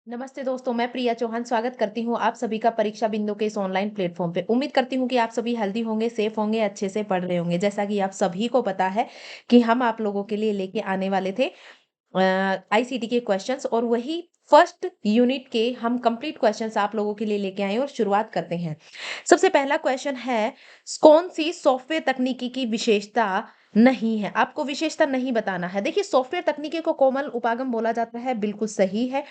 नमस्ते दोस्तों, मैं प्रिया चौहान स्वागत करती हूँ आप सभी का परीक्षा बिंदु के इस ऑनलाइन प्लेटफॉर्म पे। उम्मीद करती हूँ कि आप सभी हेल्दी होंगे, सेफ होंगे, अच्छे से पढ़ रहे होंगे। जैसा कि आप सभी को पता है कि हम आप लोगों के लिए लेके आने वाले थे आईसीटी के क्वेश्चंस और वही फर्स्ट यूनिट के हम कंप्लीट क्वेश्चंस आप लोगों के लिए लेके आए और शुरुआत करते हैं। सबसे पहला क्वेश्चन है, कौन सी सॉफ्टवेयर तकनीकी की विशेषता नहीं है? आपको विशेषता नहीं बताना है। देखिए, सॉफ्टवेयर तकनीकी को कोमल उपागम बोला जाता है, बिल्कुल सही है।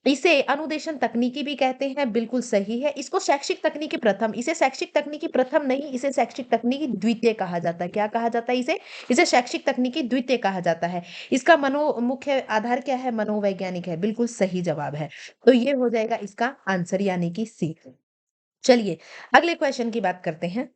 इसे अनुदेशन तकनीकी भी कहते हैं, बिल्कुल सही है। इसको शैक्षिक तकनीकी प्रथम, इसे शैक्षिक तकनीकी प्रथम नहीं, इसे शैक्षिक तकनीकी द्वितीय कहा जाता है। क्या कहा जाता है इसे? इसे शैक्षिक तकनीकी द्वितीय कहा जाता है। इसका मुख्य आधार क्या है? मनोवैज्ञानिक है, बिल्कुल सही जवाब है। तो ये हो जाएगा इसका आंसर यानी कि सी। चलिए, अगले क्वेश्चन की बात करते हैं।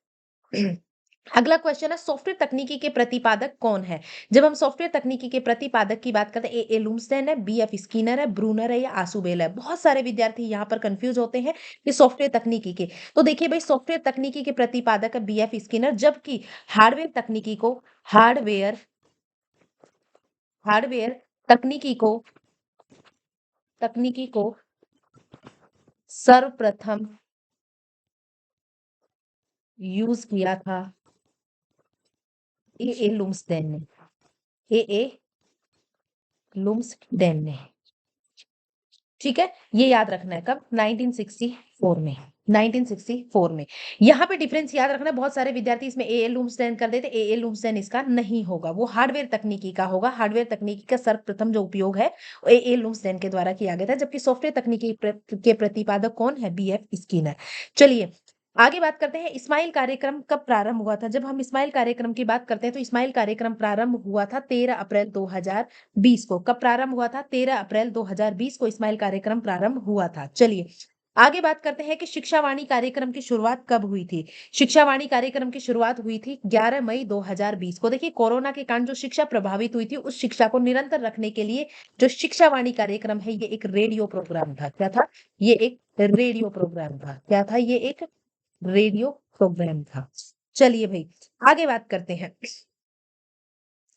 अगला क्वेश्चन है, सॉफ्टवेयर तकनीकी के प्रतिपादक कौन है? जब हम सॉफ्टवेयर तकनीकी के प्रतिपादक की बात करते हैं, ए लुम्सडेन है, बी एफ स्किनर है, ब्रूनर है या आसुबेल है। बहुत सारे विद्यार्थी यहाँ पर कंफ्यूज होते हैं कि सॉफ्टवेयर तकनीकी के। तो देखिए भाई, सॉफ्टवेयर तकनीकी के प्रतिपादक है बी एफ स्किनर, जबकि हार्डवेयर तकनीकी को हार्डवेयर हार्डवेयर तकनीकी को तकनीकी को सर्वप्रथम यूज किया था ए लुम्सडेन ने। ए लुम्सडेन ने। ठीक है, ये याद रखना है। कब? 1964 में। 1964 में। यहाँ पे डिफरेंस याद रखना है। बहुत सारे विद्यार्थी इसमें ए लुम्सडेन कर देते। ए लुम्सडेन इसका नहीं होगा, वो हार्डवेयर तकनीकी का होगा। हार्डवेयर तकनीकी का सर्वप्रथम जो उपयोग है ए लुम्सडेन के द्वारा किया गया था, जबकि सॉफ्टवेयर तकनीकी के प्रतिपादक कौन है? B F Skinner. चलिए, आगे बात करते हैं, स्माइल कार्यक्रम कब प्रारंभ हुआ था? जब हम स्माइल कार्यक्रम की बात करते हैं तो स्माइल कार्यक्रम प्रारंभ हुआ था 13 अप्रैल 2020 को। कब प्रारंभ हुआ था? 13 अप्रैल 2020 को स्माइल कार्यक्रम प्रारंभ हुआ था। चलिए, आगे बात करते हैं कि शिक्षावाणी कार्यक्रम की शुरुआत कब हुई थी? शिक्षावाणी कार्यक्रम की शुरुआत हुई थी 11 मई 2020 को। देखिए, कोरोना के कारण जो शिक्षा प्रभावित हुई थी, उस शिक्षा को निरंतर रखने के लिए जो शिक्षावाणी कार्यक्रम है, ये एक रेडियो प्रोग्राम था। क्या था? ये एक रेडियो प्रोग्राम था। क्या था? ये एक रेडियो प्रोग्राम था। चलिए भाई, आगे बात करते हैं।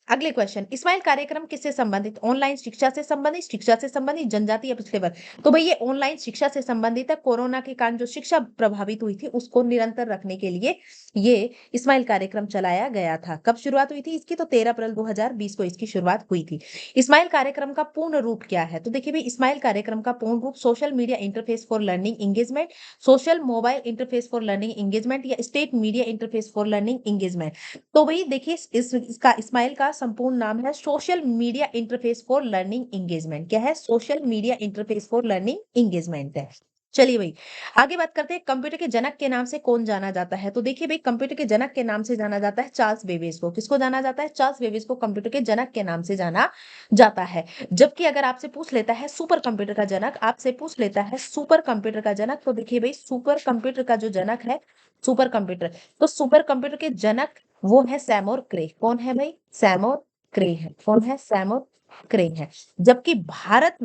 अगले क्वेश्चन, स्माइल कार्यक्रम किससे संबंधित? ऑनलाइन शिक्षा से संबंधित, शिक्षा से संबंधित, जनजाति या पिछड़े वर्ग? तो भाई, ये ऑनलाइन शिक्षा से संबंधित है। कोरोना के कारण जो शिक्षा प्रभावित हुई थी, उसको निरंतर रखने के लिए ये स्माइल कार्यक्रम चलाया गया था। कब शुरुआत हुई थी इसकी? तो 13 अप्रैल 2020 को इसकी शुरुआत हुई थी। स्माइल कार्यक्रम का पूर्ण रूप क्या है? तो देखिए भाई, स्माइल कार्यक्रम का पूर्ण रूप social media interface for learning engagement, social mobile interface for learning engagement या state media interface for learning engagement. तो वही देखिए, इसका स्माइल का संपूर्ण नाम है social media interface for learning engagement. क्या है? Social media interface for learning engagement है। चलिए भाई, आगे बात करते हैं, कंप्यूटर के जनक के नाम से कौन जाना जाता है? तो देखिए भाई, कंप्यूटर के जनक के नाम से जाना जाता है चार्ल्स बेबेज को। किसको जाना जाता है? चार्ल्स बेबेज को कंप्यूटर के जनक के नाम से जाना जाता है। जबकि अगर आपसे पूछ लेता है सुपर कंप्यूटर का जनक, आपसे पूछ लेता है सुपर कंप्यूटर का जनक, तो देखिए भाई, सुपर कंप्यूटर का जो जनक है, सुपर कंप्यूटर, तो सुपर कंप्यूटर के जनक वो है सैमोर क्रे। कौन है भाई? सैमोर क्रे है। कौन है? सैमोर क्रे है। जबकि भारत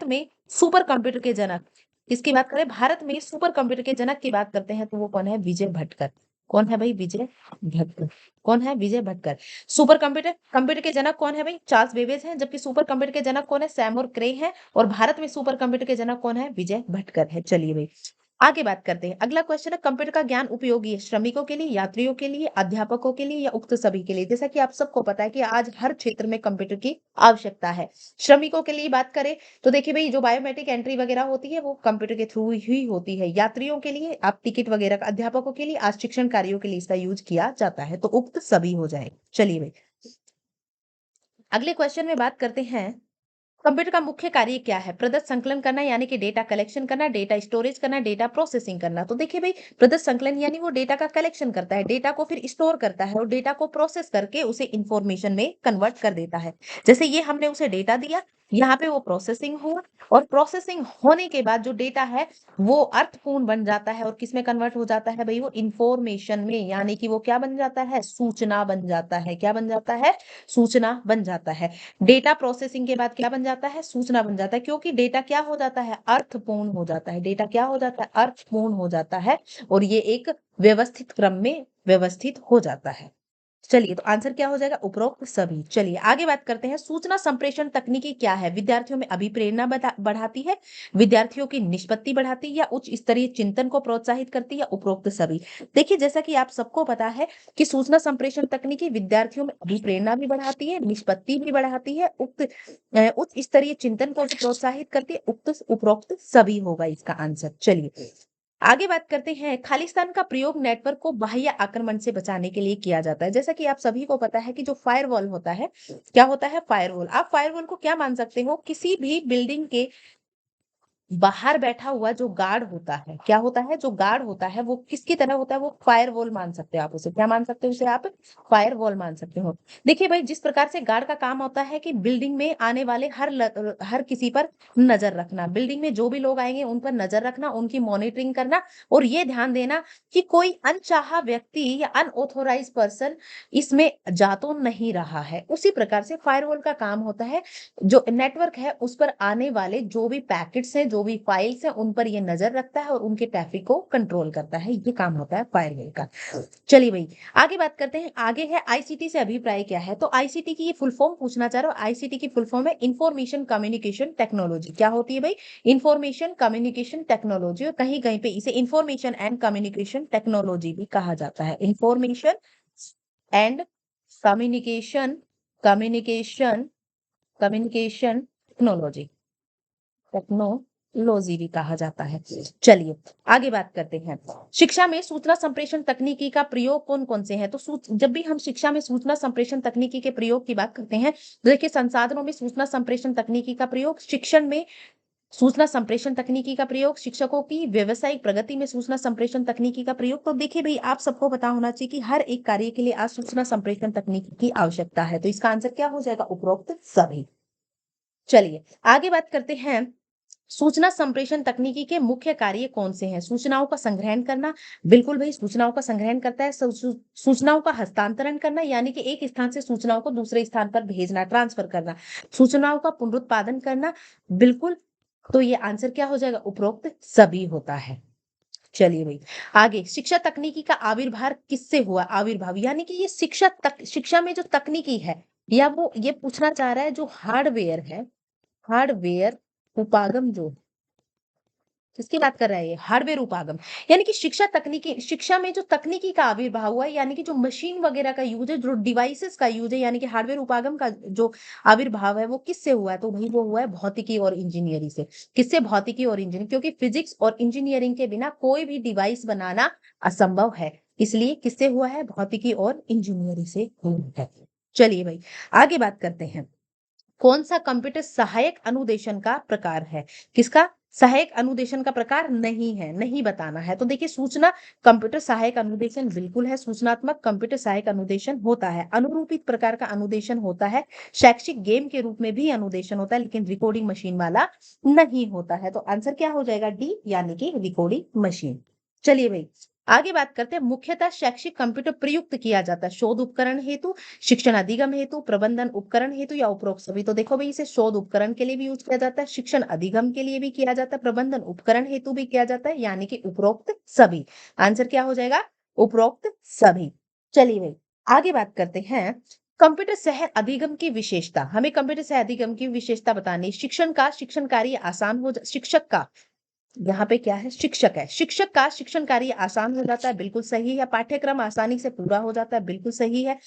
में सुपर कंप्यूटर के जनक, किसकी बात करें? भारत में सुपर कंप्यूटर के जनक की बात करते हैं तो वो कौन है? विजय भटकर। कौन है भाई? विजय भटकर। कौन है? Vijay Bhatkar. Super computer computer के जनक कौन है भाई? चार्ल्स बेबेज हैं। जबकि सुपर कंप्यूटर के जनक कौन है? सैमोर क्रे हैं। और भारत में सुपर कंप्यूटर के जनक कौन है? विजय भटकर है। चलिए भाई, आगे बात करते हैं। अगला क्वेश्चन है, कंप्यूटर का ज्ञान उपयोगी है श्रमिकों के लिए, यात्रियों के लिए, अध्यापकों के लिए या उक्त सभी के लिए? जैसा कि आप सबको पता है कि आज हर क्षेत्र में कंप्यूटर की आवश्यकता है। श्रमिकों के लिए बात करें तो देखिए भाई, जो बायोमेट्रिक एंट्री वगैरह होती है वो कंप्यूटर के थ्रू ही होती है। यात्रियों के लिए आप टिकट वगैरह का, अध्यापकों के लिए, आज शिक्षण कार्यों के लिए इसका यूज किया जाता है। तो उक्त सभी हो जाए। चलिए भाई, अगले क्वेश्चन में बात करते हैं, कंप्यूटर का मुख्य कार्य क्या है? प्रदत्त संकलन करना यानी कि डेटा कलेक्शन करना, डेटा स्टोरेज करना, डेटा प्रोसेसिंग करना। तो देखिए भाई, प्रदत्त संकलन यानी वो डेटा का कलेक्शन करता है, डेटा को फिर स्टोर करता है और डेटा को प्रोसेस करके उसे इंफॉर्मेशन में कन्वर्ट कर देता है। जैसे ये हमने उसे डेटा दिया, यहाँ पे वो प्रोसेसिंग हुआ और प्रोसेसिंग होने के बाद जो डेटा है वो अर्थपूर्ण बन जाता है और किसमें कन्वर्ट हो जाता है भाई? वो इंफॉर्मेशन में, यानी कि वो क्या बन जाता है? सूचना बन जाता है। क्या बन जाता है? सूचना बन जाता है। डेटा प्रोसेसिंग के बाद क्या बन जाता है? सूचना बन जाता है, क्योंकि डेटा क्या हो जाता है? अर्थपूर्ण हो जाता है। डेटा क्या हो जाता है? अर्थपूर्ण हो जाता है और ये एक व्यवस्थित क्रम में व्यवस्थित हो जाता है। चलिए, तो आंसर क्या हो जाएगा? उपरोक्त सभी। चलिए आगे बात करते हैं, सूचना संप्रेषण तकनीकी क्या है? विद्यार्थियों में अभिप्रेरणा बढ़ाती है, विद्यार्थियों की निष्पत्ति बढ़ाती है, या उच्च स्तरीय चिंतन को प्रोत्साहित करती है, या उपरोक्त सभी। देखिए, जैसा कि आप सबको पता है कि सूचना संप्रेषण तकनीकी विद्यार्थियों में अभिप्रेरणा भी बढ़ाती है, निष्पत्ति भी बढ़ाती है, उच्च स्तरीय चिंतन को भी प्रोत्साहित करती है, उपरोक्त सभी होगा इसका आंसर। चलिए आगे बात करते हैं, खालिस्तान का प्रयोग नेटवर्क को बाह्य आक्रमण से बचाने के लिए किया जाता है। जैसा कि आप सभी को पता है कि जो फायरवॉल होता है, क्या होता है? फायरवॉल। आप फायरवॉल को क्या मान सकते हो? किसी भी बिल्डिंग के बाहर बैठा हुआ जो गार्ड होता है, क्या होता है? जो गार्ड होता है वो किसकी तरह होता है? वो फायरवॉल मान सकते हो आप उसे। क्या मान सकते हो उसे? आप फायरवॉल मान सकते हो। देखिए भाई, जिस प्रकार से गार्ड का काम होता है कि बिल्डिंग में आने वाले हर किसी पर नजर रखना, बिल्डिंग में जो भी लोग आएंगे उन पर नजर रखना, उनकी मॉनिटरिंग करना, और ये ध्यान देना कि कोई अनचाहा व्यक्ति या अनऑथोराइज पर्सन इसमें जा तो नहीं रहा है। उसी प्रकार से फायरवॉल का काम होता है, जो नेटवर्क है उस पर आने वाले जो भी पैकेट्स हैं, जो भी फाइल्स हैं, उन पर ये नजर रखता है और उनके ट्रैफिक को कंट्रोल करता है। ये काम होता है फायरवॉल का। चलिए भाई आगे बात करते हैं। आगे है आईसीटी से अभिप्राय क्या है? तो आईसीटी की ये फुल फॉर्म पूछना चाह रहा हूं। आईसीटी की फुल फॉर्म है इंफॉर्मेशन कम्युनिकेशन टेक्नोलॉजी। क्या होती है भाई? इंफॉर्मेशन कम्युनिकेशन टेक्नोलॉजी, और कहीं कहीं पे इसे इंफॉर्मेशन एंड कम्युनिकेशन टेक्नोलॉजी भी कहा जाता है। Information and communication communication communication technology, technology भी कहा जाता है। चलिए आगे बात करते हैं, शिक्षा में सूचना संप्रेषण तकनीकी का प्रयोग कौन कौन से हैं? तो जब भी हम शिक्षा में सूचना संप्रेषण तकनीकी के प्रयोग की बात करते हैं, तो देखिए, संसाधनों में सूचना संप्रेषण तकनीकी का प्रयोग, शिक्षण में सूचना संप्रेषण तकनीकी का प्रयोग, शिक्षकों की व्यवसायिक प्रगति में सूचना संप्रेषण तकनीकी का प्रयोग। तो देखिए भाई, आप सबको पता होना चाहिए कि हर एक कार्य के लिए आज सूचना संप्रेषण तकनीकी की आवश्यकता है। तो इसका आंसर क्या हो जाएगा? उपरोक्त सभी। चलिए आगे बात करते हैं, सूचना संप्रेषण तकनीकी के मुख्य कार्य कौन से हैं? सूचनाओं का संग्रहण करना, बिल्कुल भाई, सूचनाओं का संग्रहण करता है। सूचनाओं का हस्तांतरण करना, यानी कि एक स्थान से सूचनाओं को दूसरे स्थान पर भेजना, ट्रांसफर करना। सूचनाओं का पुनरुत्पादन करना, बिल्कुल। तो ये आंसर क्या हो जाएगा? उपरोक्त सभी होता है। चलिए भाई आगे, शिक्षा तकनीकी का आविर्भाव किससे हुआ? आविर्भाव यानी कि ये शिक्षा में जो तकनीकी है, या वो ये पूछना चाह रहा है जो हार्डवेयर है, हार्डवेयर उपागम जो, किसकी बात कर रहा है? ये हार्डवेयर उपागम, यानी कि शिक्षा में जो तकनीकी का आविर्भाव हुआ है, यानी कि जो मशीन वगैरह का यूज है, जो डिवाइसेस का यूज है, यानी कि हार्डवेयर उपागम का जो आविर्भाव है वो किससे हुआ है? तो भाई वो हुआ है भौतिकी और इंजीनियरिंग से। किससे? भौतिकी और इंजीनियरिंग, क्योंकि फिजिक्स और इंजीनियरिंग के बिना कोई भी डिवाइस बनाना असंभव है। इसलिए किससे हुआ है? भौतिकी और इंजीनियरिंग से हुआ है। चलिए भाई आगे बात करते हैं, कौन सा कंप्यूटर सहायक अनुदेशन का प्रकार है? किसका? सहायक अनुदेशन का प्रकार नहीं है, नहीं बताना है। तो देखिए, सूचना कंप्यूटर सहायक अनुदेशन बिल्कुल है, सूचनात्मक कंप्यूटर सहायक अनुदेशन होता है, अनुरूपित प्रकार का अनुदेशन होता है, शैक्षिक गेम के रूप में भी अनुदेशन होता है, लेकिन रिकॉर्डिंग मशीन वाला नहीं होता है। तो आंसर क्या हो जाएगा? डी, यानी कि रिकॉर्डिंग मशीन। चलिए भाई आगे बात करते हैं, मुख्यतः शैक्षिक कंप्यूटर प्रयुक्त किया जाता है शोध उपकरण हेतु, शिक्षण अधिगम हेतु, प्रबंधन उपकरण हेतु, या उपरोक्त सभी। तो देखो भाई, इसे शोध उपकरण के लिए भी यूज किया जाता है, शिक्षण अधिगम के लिए भी किया जाता है, प्रबंधन उपकरण हेतु भी किया जाता है, यानी कि उपरोक्त सभी। आंसर क्या हो जाएगा? उपरोक्त सभी। चलिए भाई आगे बात करते हैं, कंप्यूटर सह अधिगम की विशेषता, हमें कंप्यूटर सह अधिगम की विशेषता बतानी। शिक्षण कार्य आसान हो शिक्षक का, यहाँ पे क्या है? शिक्षक है, शिक्षक का शिक्षण कार्य आसान हो जाता है, बिल्कुल सही है। पाठ्यक्रम आसानी से पूरा हो जाता है, बिल्कुल सही है।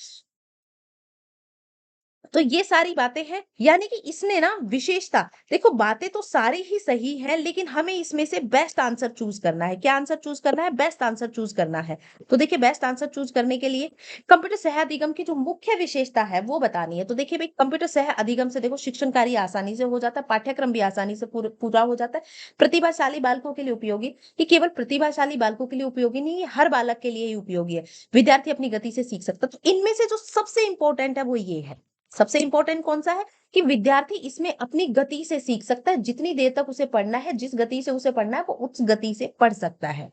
तो ये सारी बातें हैं, यानी कि इसने ना विशेषता, देखो बातें तो सारी ही सही है, लेकिन हमें इसमें से बेस्ट आंसर चूज करना है। क्या आंसर चूज करना है? बेस्ट आंसर चूज करना है। तो देखिए, बेस्ट आंसर चूज करने के लिए कंप्यूटर सह अधिगम की जो मुख्य विशेषता है वो बतानी है। तो देखिए भाई, कंप्यूटर सह अधिगम से देखो, शिक्षण कार्य आसानी से हो जाता है, पाठ्यक्रम भी आसानी से पूरा हो जाता है, प्रतिभाशाली बालकों के लिए उपयोगी। ये केवल प्रतिभाशाली बालकों के लिए उपयोगी नहीं है, हर बालक के लिए ही उपयोगी है, विद्यार्थी अपनी गति से सीख सकता है। तो इनमें से जो सबसे इंपॉर्टेंट है वो ये है, सबसे इंपॉर्टेंट कौन सा है? कि विद्यार्थी इसमें अपनी गति से सीख सकता है, जितनी देर तक उसे पढ़ना है, जिस गति से उसे पढ़ना है, वो उस गति से पढ़ सकता है।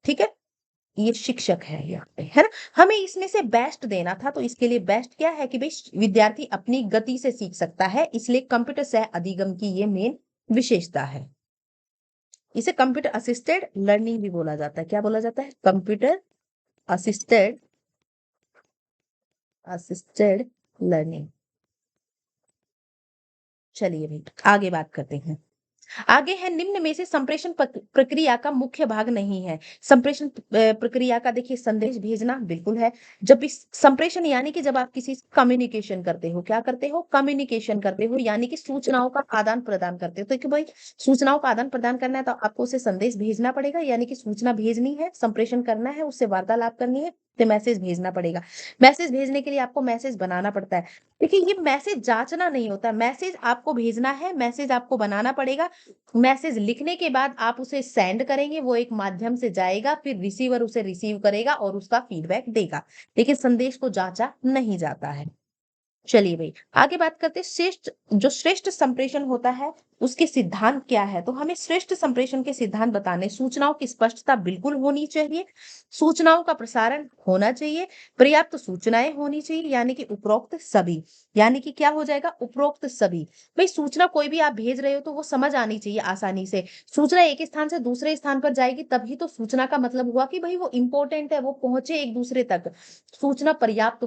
ठीक है, ये शिक्षक है यहाँ पे, है ना? हमें इसमें से बेस्ट देना था, तो इसके लिए बेस्ट क्या है कि भाई विद्यार्थी अपनी गति से सीख सकता है, इसलिए कंप्यूटर सह अधिगम की ये मेन विशेषता है। इसे कंप्यूटर असिस्टेड लर्निंग भी बोला जाता है। क्या बोला जाता है? Computer assisted assisted learning. चलिए भाई आगे बात करते हैं। आगे है निम्न में से संप्रेषण प्रक्रिया का मुख्य भाग नहीं है। संप्रेषण प्रक्रिया का देखिए संदेश भेजना बिल्कुल है। जब इस संप्रेषण यानी कि जब आप किसी से कम्युनिकेशन करते हो, क्या करते हो? कम्युनिकेशन करते हो यानी कि सूचनाओं का आदान प्रदान करते हो। तो कि भाई सूचनाओं का आदान प्रदान करना है तो आपको उसे संदेश भेजना पड़ेगा, यानी कि सूचना भेजनी है, संप्रेषण करना है, उससे वार्तालाप करनी है, तो मैसेज भेजना पड़ेगा। मैसेज भेजने के लिए आपको मैसेज बनाना पड़ता है। देखिए ये मैसेज जांचना नहीं होता, मैसेज आपको भेजना है, मैसेज आपको बनाना पड़ेगा। मैसेज लिखने के बाद आप उसे सेंड करेंगे, वो एक माध्यम से जाएगा, फिर रिसीवर उसे रिसीव करेगा और उसका फीडबैक देगा। लेकिन संदेश को जांचा नहीं जाता है। चलिए भाई आगे बात करते हैं। श्रेष्ठ संप्रेषण होता है उसके सिद्धांत क्या है? तो हमें श्रेष्ठ संप्रेषण के सिद्धांत बताने, सूचनाओं की स्पष्टता बिल्कुल होनी चाहिए, सूचनाओं का प्रसारण होना चाहिए, पर्याप्त सूचनाएं होनी चाहिए, यानी कि उपरोक्त सभी। यानी कि क्या हो जाएगा? उपरोक्त सभी। भाई सूचना कोई भी आप भेज रहे हो तो वो समझ आनी चाहिए आसानी से। सूचना एक स्थान से दूसरे स्थान पर जाएगी तभी तो सूचना का मतलब हुआ कि भाई वो इंपॉर्टेंट है, वो पहुंचे एक दूसरे तक। सूचना पर्याप्त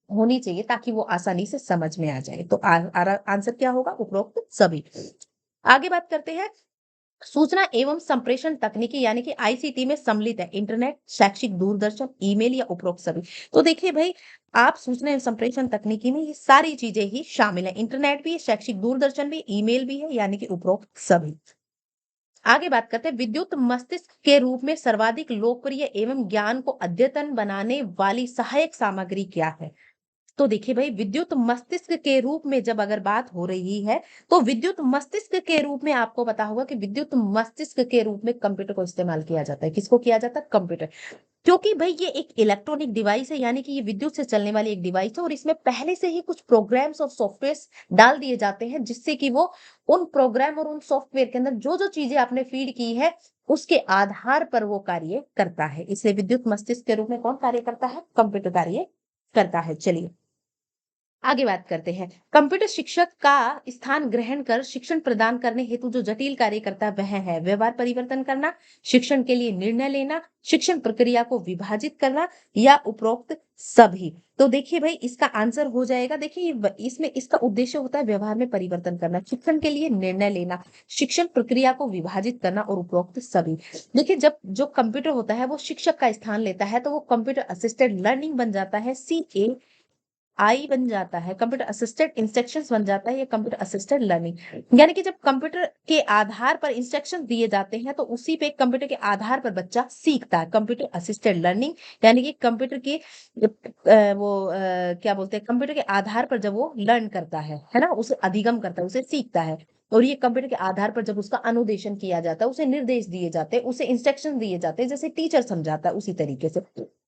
होनी चाहिए ताकि वो आसानी से समझ में आ जाए। तो आंसर क्या होगा? उपरोक्त सभी। आगे बात करते हैं। सूचना एवं संप्रेषण तकनीकी यानी कि आईसीटी में सम्मिलित है इंटरनेट, शैक्षिक दूरदर्शन, ईमेल या उपरोक्त सभी। तो देखिए भाई आप सूचना एवं संप्रेषण तकनीकी में ये सारी चीजें ही शामिल है। इंटरनेट भी है, शैक्षिक दूरदर्शन भी, ईमेल भी है, यानी कि उपरोक्त सभी। आगे बात करते हैं। विद्युत मस्तिष्क के रूप में सर्वाधिक लोकप्रिय एवं ज्ञान को अद्यतन बनाने वाली सहायक सामग्री क्या है? तो देखिए भाई विद्युत मस्तिष्क के रूप में जब अगर बात हो रही है तो विद्युत मस्तिष्क के रूप में आपको पता होगा कि विद्युत मस्तिष्क के रूप में कंप्यूटर को इस्तेमाल किया जाता है। किसको किया जाता है? कंप्यूटर। क्योंकि भाई ये एक इलेक्ट्रॉनिक डिवाइस है, यानी कि ये विद्युत से चलने वाली एक डिवाइस है और इसमें पहले से ही कुछ प्रोग्राम्स और सॉफ्टवेयर डाल दिए जाते हैं जिससे कि वो उन प्रोग्राम और उन सॉफ्टवेयर के अंदर जो जो चीजें आपने फीड की है उसके आधार पर वो कार्य करता है। इसलिए विद्युत मस्तिष्क के रूप में कौन कार्य करता है? कंप्यूटर कार्य करता है। चलिए आगे बात करते हैं। कंप्यूटर शिक्षक का स्थान ग्रहण कर शिक्षण प्रदान करने हेतु जो जटिल कार्य करता है वह है व्यवहार परिवर्तन करना, शिक्षण के लिए निर्णय लेना, शिक्षण प्रक्रिया को विभाजित करना या उपरोक्त सभी। तो देखिए भाई इसका आंसर हो जाएगा। देखिए इसमें इसका उद्देश्य होता है व्यवहार में परिवर्तन करना, शिक्षण के लिए निर्णय लेना, शिक्षण प्रक्रिया को विभाजित करना और उपरोक्त सभी। देखिए जब जो कंप्यूटर होता है वो शिक्षक का स्थान लेता है तो वो कंप्यूटर असिस्टेड लर्निंग बन जाता है, आई बन जाता है, कंप्यूटर असिस्टेड इंस्ट्रक्शंस बन जाता है, ये कंप्यूटर असिस्टेड लर्निंग। यानी कि जब कंप्यूटर के आधार पर इंस्ट्रक्शन दिए जाते हैं तो उसी पे कंप्यूटर के आधार पर बच्चा सीखता है। कंप्यूटर असिस्टेड लर्निंग यानी कि कंप्यूटर के क्या बोलते हैं, कंप्यूटर के आधार पर जब वो लर्न करता है ना, उसे अधिगम करता है, उसे सीखता है। और ये कंप्यूटर के आधार पर जब उसका अनुदेशन किया जाता है, उसे निर्देश दिए जाते हैं, उसे इंस्ट्रक्शन दिए जाते हैं, जैसे टीचर समझाता है उसी तरीके से।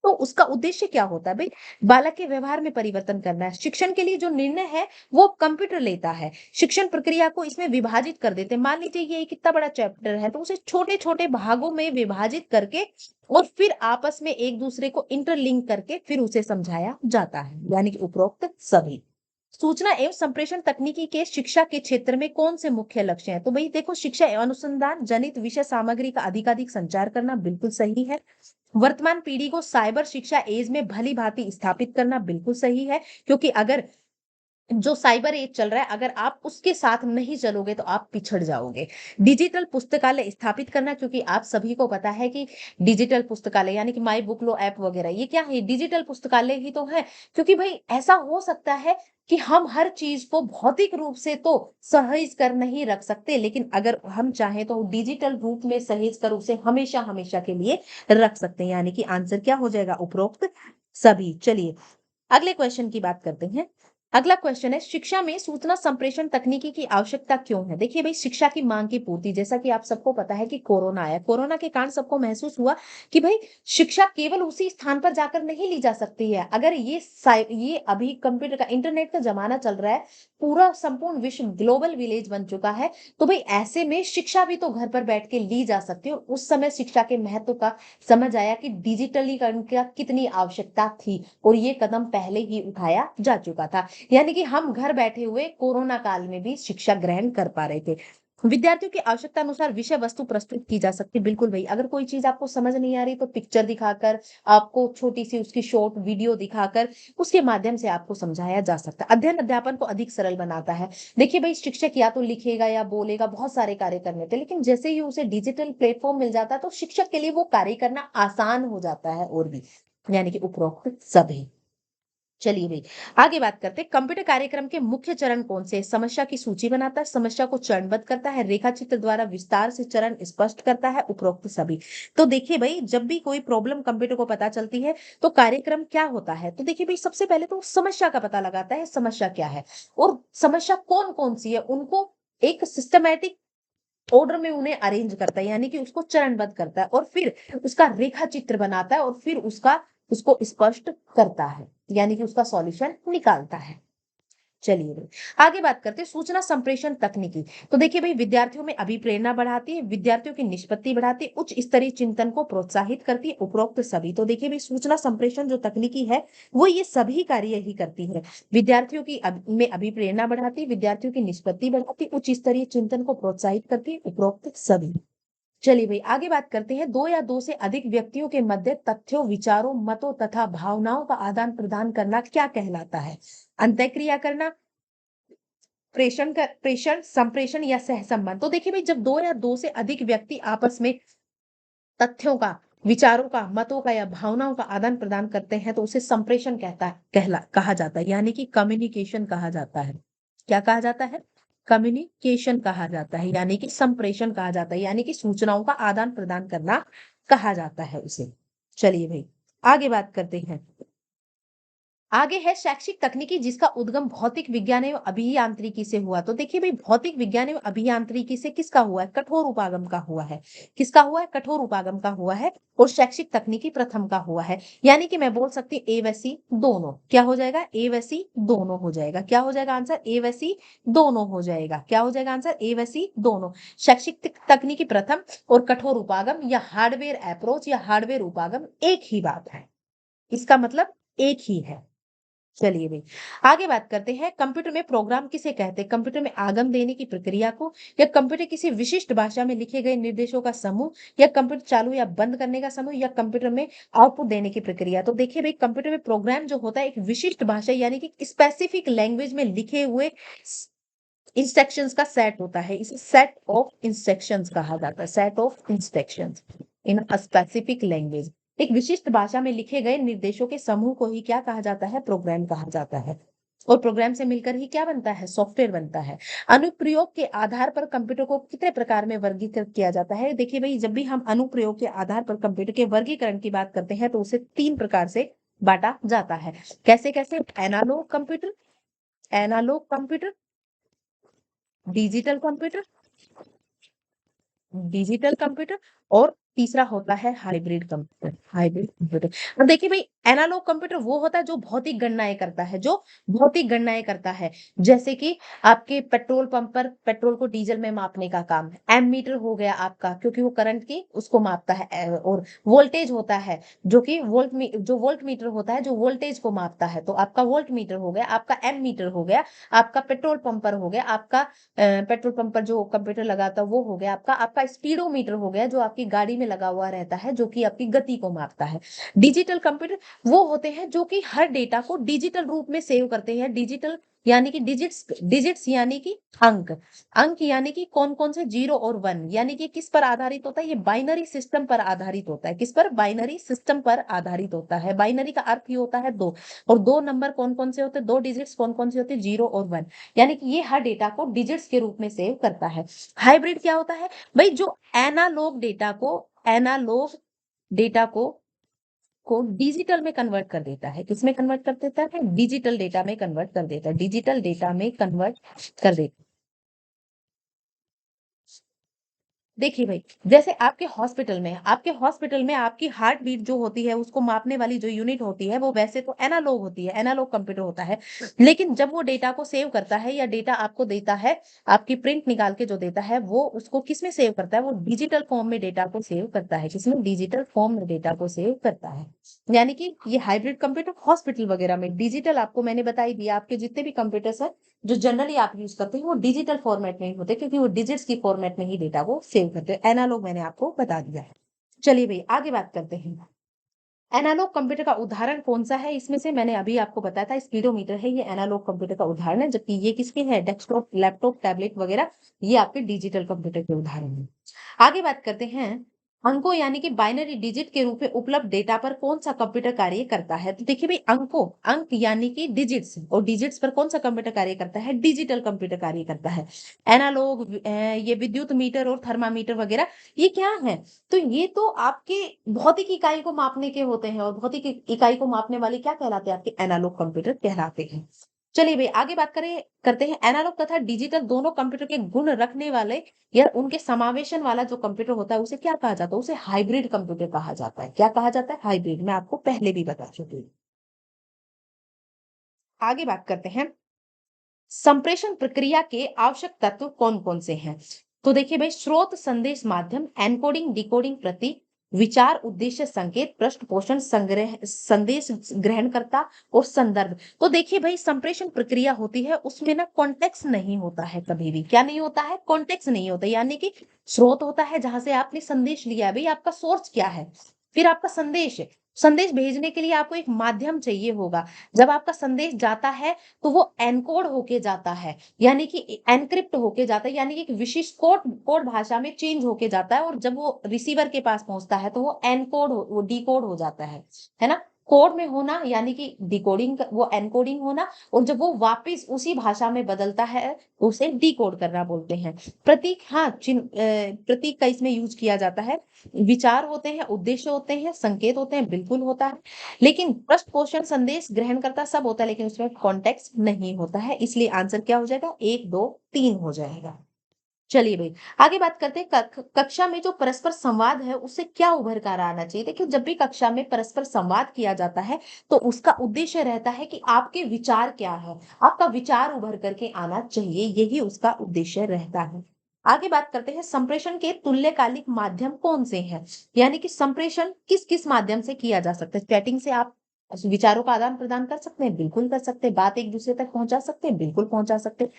तो उसका उद्देश्य क्या होता है भाई? बालक के व्यवहार में परिवर्तन करना है। शिक्षण के लिए जो निर्णय है वो कंप्यूटर लेता है। शिक्षण प्रक्रिया को इसमें विभाजित कर देते हैं। मान लीजिए ये कितना बड़ा चैप्टर है तो उसे छोटे छोटे भागों में विभाजित करके और फिर आपस में एक दूसरे को इंटरलिंक करके फिर उसे समझाया जाता है, यानी कि उपरोक्त सभी। सूचना एवं संप्रेषण तकनीकी के शिक्षा के क्षेत्र में कौन से मुख्य लक्ष्य हैं? तो भाई देखो शिक्षा एवं अनुसंधान जनित विषय सामग्री का अधिकाधिक संचार करना बिल्कुल सही है। वर्तमान पीढ़ी को साइबर शिक्षा एज में भली भांति स्थापित करना बिल्कुल सही है, क्योंकि अगर जो साइबर एज चल रहा है अगर आप उसके साथ नहीं चलोगे तो आप पिछड़ जाओगे। डिजिटल पुस्तकालय स्थापित करना, क्योंकि आप सभी को पता है कि डिजिटल पुस्तकालय यानी कि माई बुक लो ऐप वगैरह ये क्या है? डिजिटल पुस्तकालय ही तो है। क्योंकि भाई ऐसा हो सकता है कि हम हर चीज को भौतिक रूप से तो सहेज कर नहीं रख सकते, लेकिन अगर हम चाहें तो डिजिटल रूप में सहेज कर उसे हमेशा हमेशा के लिए रख सकते हैं, यानी कि आंसर क्या हो जाएगा? उपरोक्त सभी। चलिए अगले क्वेश्चन की बात करते हैं। अगला क्वेश्चन है शिक्षा में सूचना संप्रेषण तकनीकी की आवश्यकता क्यों है? देखिए भाई शिक्षा की मांग की पूर्ति, जैसा कि आप सबको पता है कि कोरोना आया, कोरोना के कारण सबको महसूस हुआ कि भाई शिक्षा केवल उसी स्थान पर जाकर नहीं ली जा सकती है। अगर ये अभी कंप्यूटर का इंटरनेट का जमाना चल रहा है, पूरा संपूर्ण विश्व ग्लोबल विलेज बन चुका है, तो भाई ऐसे में शिक्षा भी तो घर पर बैठ के ली जा सकती है। और उस समय शिक्षा के महत्व का समझ आया कि डिजिटलीकरण का कितनी आवश्यकता थी और ये कदम पहले ही उठाया जा चुका था, यानी कि हम घर बैठे हुए कोरोना काल में भी शिक्षा ग्रहण कर पा रहे थे। विद्यार्थियों की आवश्यकता अनुसार विषय वस्तु प्रस्तुत की जा सकती है। बिल्कुल भाई, अगर कोई चीज आपको समझ नहीं आ रही तो पिक्चर दिखाकर, आपको छोटी सी उसकी शॉर्ट वीडियो दिखाकर उसके माध्यम से आपको समझाया जा सकता है। अध्ययन अध्यापन को अधिक सरल बनाता है। देखिए भाई, शिक्षक या तो लिखेगा या बोलेगा, बहुत सारे कार्य करने थे, लेकिन जैसे ही उसे डिजिटल प्लेटफॉर्म मिल जाता है तो शिक्षक के लिए वो कार्य करना आसान हो जाता है। और भी यानी कि उपरोक्त सभी। चलिए भाई, आगे बात करते हैं। कंप्यूटर कार्यक्रम के मुख्य चरण कौन से हैं? समस्या की सूची बनाता है, समस्या को चरणबद्ध करता है, रेखा चित्र द्वारा विस्तार से चरण स्पष्ट करता है, उपरोक्त सभी। तो देखिए भाई, जब भी कोई प्रॉब्लम कंप्यूटर को पता चलती है तो कार्यक्रम क्या होता है? तो देखिए भाई, सबसे पहले तो समस्या का पता लगाता है, समस्या क्या है और समस्या कौन कौन सी है, उनको एक सिस्टमैटिक ऑर्डर में उन्हें अरेंज करता है, यानी कि उसको चरणबद्ध करता है, और फिर उसका रेखा चित्र बनाता है, और फिर उसको स्पष्ट करता है, यानी कि उसका सॉल्यूशन निकालता है। चलिए भाई, आगे बात करते हैं सूचना संप्रेषण तकनीकी। तो देखिए भाई, विद्यार्थियों में अभिप्रेरणा बढ़ाती है, विद्यार्थियों की निष्पत्ति बढ़ाती है, उच्च स्तरीय चिंतन को प्रोत्साहित करती है, उपरोक्त सभी। तो देखिए भाई, सूचना संप्रेषण जो तकनीकी है वो ये सभी कार्य ही करती है। विद्यार्थियों की में अभिप्रेरणा बढ़ाती है, विद्यार्थियों की निष्पत्ति बढ़ाती है, उच्च स्तरीय चिंतन को प्रोत्साहित करती है, उपरोक्त सभी। चलिए भाई, आगे बात करते हैं। दो या दो से अधिक व्यक्तियों के मध्य तथ्यों, विचारों, मतों तथा भावनाओं का आदान प्रदान करना क्या कहलाता है? अंतःक्रिया करना, प्रेषण, संप्रेषण या सहसंबंध। तो देखिए भाई, जब दो या दो से अधिक व्यक्ति आपस में तथ्यों का, विचारों का, मतों का या भावनाओं का आदान प्रदान करते हैं तो उसे संप्रेषण कहा जाता है, यानी कि कम्युनिकेशन कहा जाता है। क्या कहा जाता है? कम्युनिकेशन कहा जाता है, यानी कि संप्रेषण कहा जाता है, यानी कि सूचनाओं का आदान प्रदान करना कहा जाता है उसे। चलिए भाई, आगे बात करते हैं। आगे है शैक्षिक तकनीकी, जिसका उद्गम भौतिक विज्ञान एवं अभियांत्रिकी से हुआ। तो देखिए भाई, भौतिक विज्ञान एवं अभियांत्रिकी से किसका हुआ है? कठोर उपागम का हुआ है। किसका हुआ है? कठोर उपागम का हुआ है। और शैक्षिक तकनीकी प्रथम का हुआ है। यानी कि मैं बोल सकती हूँ ए व सी दोनों। क्या हो जाएगा? ए व सी दोनों हो जाएगा। क्या हो जाएगा आंसर? ए व सी दोनों हो जाएगा। क्या हो जाएगा आंसर? ए व सी दोनों। शैक्षिक तकनीकी प्रथम और कठोर उपागम या हार्डवेयर अप्रोच या हार्डवेयर उपागम एक ही बात है। इसका मतलब एक ही है। चलिए भाई, आगे बात करते हैं। कंप्यूटर में प्रोग्राम किसे कहते हैं? कंप्यूटर में आगम देने की प्रक्रिया को, या कंप्यूटर किसी विशिष्ट भाषा में लिखे गए निर्देशों का समूह, या कंप्यूटर चालू या बंद करने का समूह, या कंप्यूटर में आउटपुट देने की प्रक्रिया। तो देखिए भाई, कंप्यूटर में प्रोग्राम जो होता है एक विशिष्ट भाषा यानी कि स्पेसिफिक लैंग्वेज में लिखे हुए इंस्ट्रक्शंस का सेट होता है। इसे सेट ऑफ इंस्ट्रक्शंस कहा जाता है। Set of instructions in a specific language. एक विशिष्ट भाषा में लिखे गए निर्देशों के समूह को ही क्या कहा जाता है? प्रोग्राम कहा जाता है। और प्रोग्राम से मिलकर ही क्या बनता है? सॉफ्टवेयर बनता है। अनुप्रयोग के आधार पर कंप्यूटर को कितने प्रकार में वर्गीकृत किया जाता है? देखिए भाई, जब भी हम अनुप्रयोग के आधार पर कंप्यूटर के वर्गीकरण की बात करते हैं तो उसे 3 प्रकार से बांटा जाता है। कैसे कैसे? Analogue computer, digital computer, digital computer, और तीसरा होता है हाइब्रिड कंप्यूटर। Hybrid computer. अब देखिए भाई, एनालॉग कंप्यूटर वो होता है जो भौतिक गणनाएं करता है, जो भौतिक गणनाएं करता है। जैसे कि आपके पेट्रोल पंप पर पेट्रोल को डीजल में मापने का काम है। एमीटर हो गया आपका, क्योंकि वो करंट की उसको मापता है। और वोल्टेज होता है, जो कि जो वोल्ट मीटर होता है, जो वोल्टेज को मापता है। तो आपका वोल्ट मीटर हो गया, आपका एम मीटर हो गया, आपका पेट्रोल पंपर हो गया, आपका पेट्रोल पंप पर जो कंप्यूटर लगाता है वो हो गया, आपका स्पीडोमीटर हो गया, जो आपकी गाड़ी में लगा हुआ रहता है, जो कि आपकी गति को मापता है। डिजिटल कंप्यूटर वो होते हैं जो कि हर डेटा को डिजिटल रूप में सेव करते हैं। डिजिटल यानी कि डिजिट्स, डिजिट्स यानी कि अंक, अंक यानी कि कौन कौन से 0 और 1, यानी कि किस पर आधारित होता है? ये बाइनरी सिस्टम पर आधारित होता है। किस पर? बाइनरी सिस्टम पर आधारित होता है। बाइनरी का अर्थ ही होता है दो, और दो नंबर कौन कौन से होते हैं? दो डिजिट्स कौन कौन से होते हैं? 0 और 1। यानी कि ये हर डेटा को डिजिट्स के रूप में सेव करता है। हाइब्रिड क्या होता है भाई? जो एनालॉग डेटा को डिजिटल में कन्वर्ट कर देता है। किसमें कन्वर्ट कर देता है? डिजिटल डेटा में कन्वर्ट कर देता है। डिजिटल डेटा में कन्वर्ट कर देता है। देखिए भाई, जैसे आपके हॉस्पिटल में आपकी हार्ट बीट जो होती है उसको मापने वाली जो यूनिट होती है वो वैसे तो एनालॉग होती है, एनालॉग कंप्यूटर होता है। लेकिन जब वो डेटा को सेव करता है या डेटा आपको देता है, आपकी प्रिंट निकाल के जो देता है, वो उसको किस में सेव करता है? वो डिजिटल फॉर्म में डेटा को सेव करता है। किसमें? डिजिटल फॉर्म में डेटा को सेव करता है। यानी कि ये हाइब्रिड कंप्यूटर हॉस्पिटल वगैरह में, डिजिटल आपको मैंने बताई दिया, आपके जितने भी कंप्यूटर्स है जो जनरली आप यूज करते हैं वो डिजिटल फॉर्मेट में ही होते हैं, क्योंकि वो डिजिट्स की फॉर्मेट में ही डेटा वो सेव करते हैं। एनालॉग मैंने आपको बता दिया है। चलिए भाई आगे बात करते हैं। एनालॉग कंप्यूटर का उदाहरण कौन सा है? इसमें से मैंने अभी आपको बताया था स्पीडोमीटर है, ये एनालॉग कंप्यूटर का उदाहरण है, जबकि ये किसके है? डेस्कटॉप, लैपटॉप, टैबलेट वगैरह ये आपके डिजिटल कंप्यूटर के उदाहरण है। आगे बात करते हैं, अंकों यानी कि बाइनरी डिजिट के रूप में उपलब्ध डेटा पर कौन सा कंप्यूटर कार्य करता है? तो देखिए भाई, अंक यानी कि डिजिट्स, और डिजिट्स पर कौन सा कंप्यूटर कार्य करता है? डिजिटल कंप्यूटर कार्य करता है। एनालॉग ये विद्युत मीटर और थर्मामीटर वगैरह ये क्या है? तो ये तो आपके भौतिक इकाई को मापने के होते हैं, और भौतिक इकाई को मापने वाले क्या कहलाते हैं? आपके एनालॉग कंप्यूटर कहलाते हैं। चलिए भाई आगे बात करते हैं, एनालॉग तथा डिजिटल दोनों कंप्यूटर के गुण रखने वाले या उनके समावेशन वाला जो कंप्यूटर होता है उसे क्या कहा जाता है? उसे हाइब्रिड कंप्यूटर कहा जाता है। क्या कहा जाता है? हाइब्रिड। मैं आपको पहले भी बता चुकी हूँ। आगे बात करते हैं, संप्रेषण प्रक्रिया के आवश्यक तत्व कौन कौन से हैं? तो देखिए भाई, स्रोत, संदेश, माध्यम, एनकोडिंग, डिकोडिंग, प्रतीक, विचार, उद्देश्य, संकेत, पृष्ठ पोषण, संग्रह, संदेश ग्रहणकर्ता और संदर्भ। तो देखिए भाई, संप्रेषण प्रक्रिया होती है उसमें ना कॉन्टेक्स्ट नहीं होता है कभी भी। क्या नहीं होता है? कॉन्टेक्स्ट नहीं होता। यानी कि स्रोत होता है जहां से आपने संदेश लिया है, भाई आपका सोर्स क्या है, फिर आपका संदेश है, संदेश भेजने के लिए आपको एक माध्यम चाहिए होगा। जब आपका संदेश जाता है तो वो एनकोड होके जाता है, यानी कि एनक्रिप्ट होके जाता है, यानी कि एक विशिष्ट कोड कोड भाषा में चेंज होके जाता है, और जब वो रिसीवर के पास पहुंचता है तो वो वो डिकोड हो जाता है ना? कोड में होना यानी कि डिकोडिंग, वो एनकोडिंग होना, और जब वो वापस उसी भाषा में बदलता है उसे डिकोड करना बोलते हैं। प्रतीक, हाँ, प्रतीक का इसमें यूज किया जाता है। विचार होते हैं, उद्देश्य होते हैं, संकेत होते हैं, बिल्कुल होता है। लेकिन पृष्ठ पोषण, संदेश ग्रहणकर्ता सब होता है, लेकिन उसमें कॉन्टेक्स्ट नहीं होता है। इसलिए आंसर क्या हो जाएगा? 1 2 3 हो जाएगा। चलिए भाई आगे बात करते हैं, कक्षा में जो परस्पर संवाद है उससे क्या उभर कर आना चाहिए? देखिए, जब भी कक्षा में परस्पर संवाद किया जाता है तो उसका उद्देश्य रहता है कि आपके विचार क्या है, आपका विचार उभर करके आना चाहिए, यही उसका उद्देश्य रहता है। आगे बात करते हैं, संप्रेषण के तुल्यकालिक माध्यम कौन से हैं? यानी कि संप्रेषण किस किस माध्यम से किया जा सकता है? चैटिंग से आप विचारों का आदान प्रदान कर सकते हैं, बिल्कुल कर सकते हैं। बात एक दूसरे तक पहुंचा सकते हैं, बिल्कुल पहुंचा सकते हैं।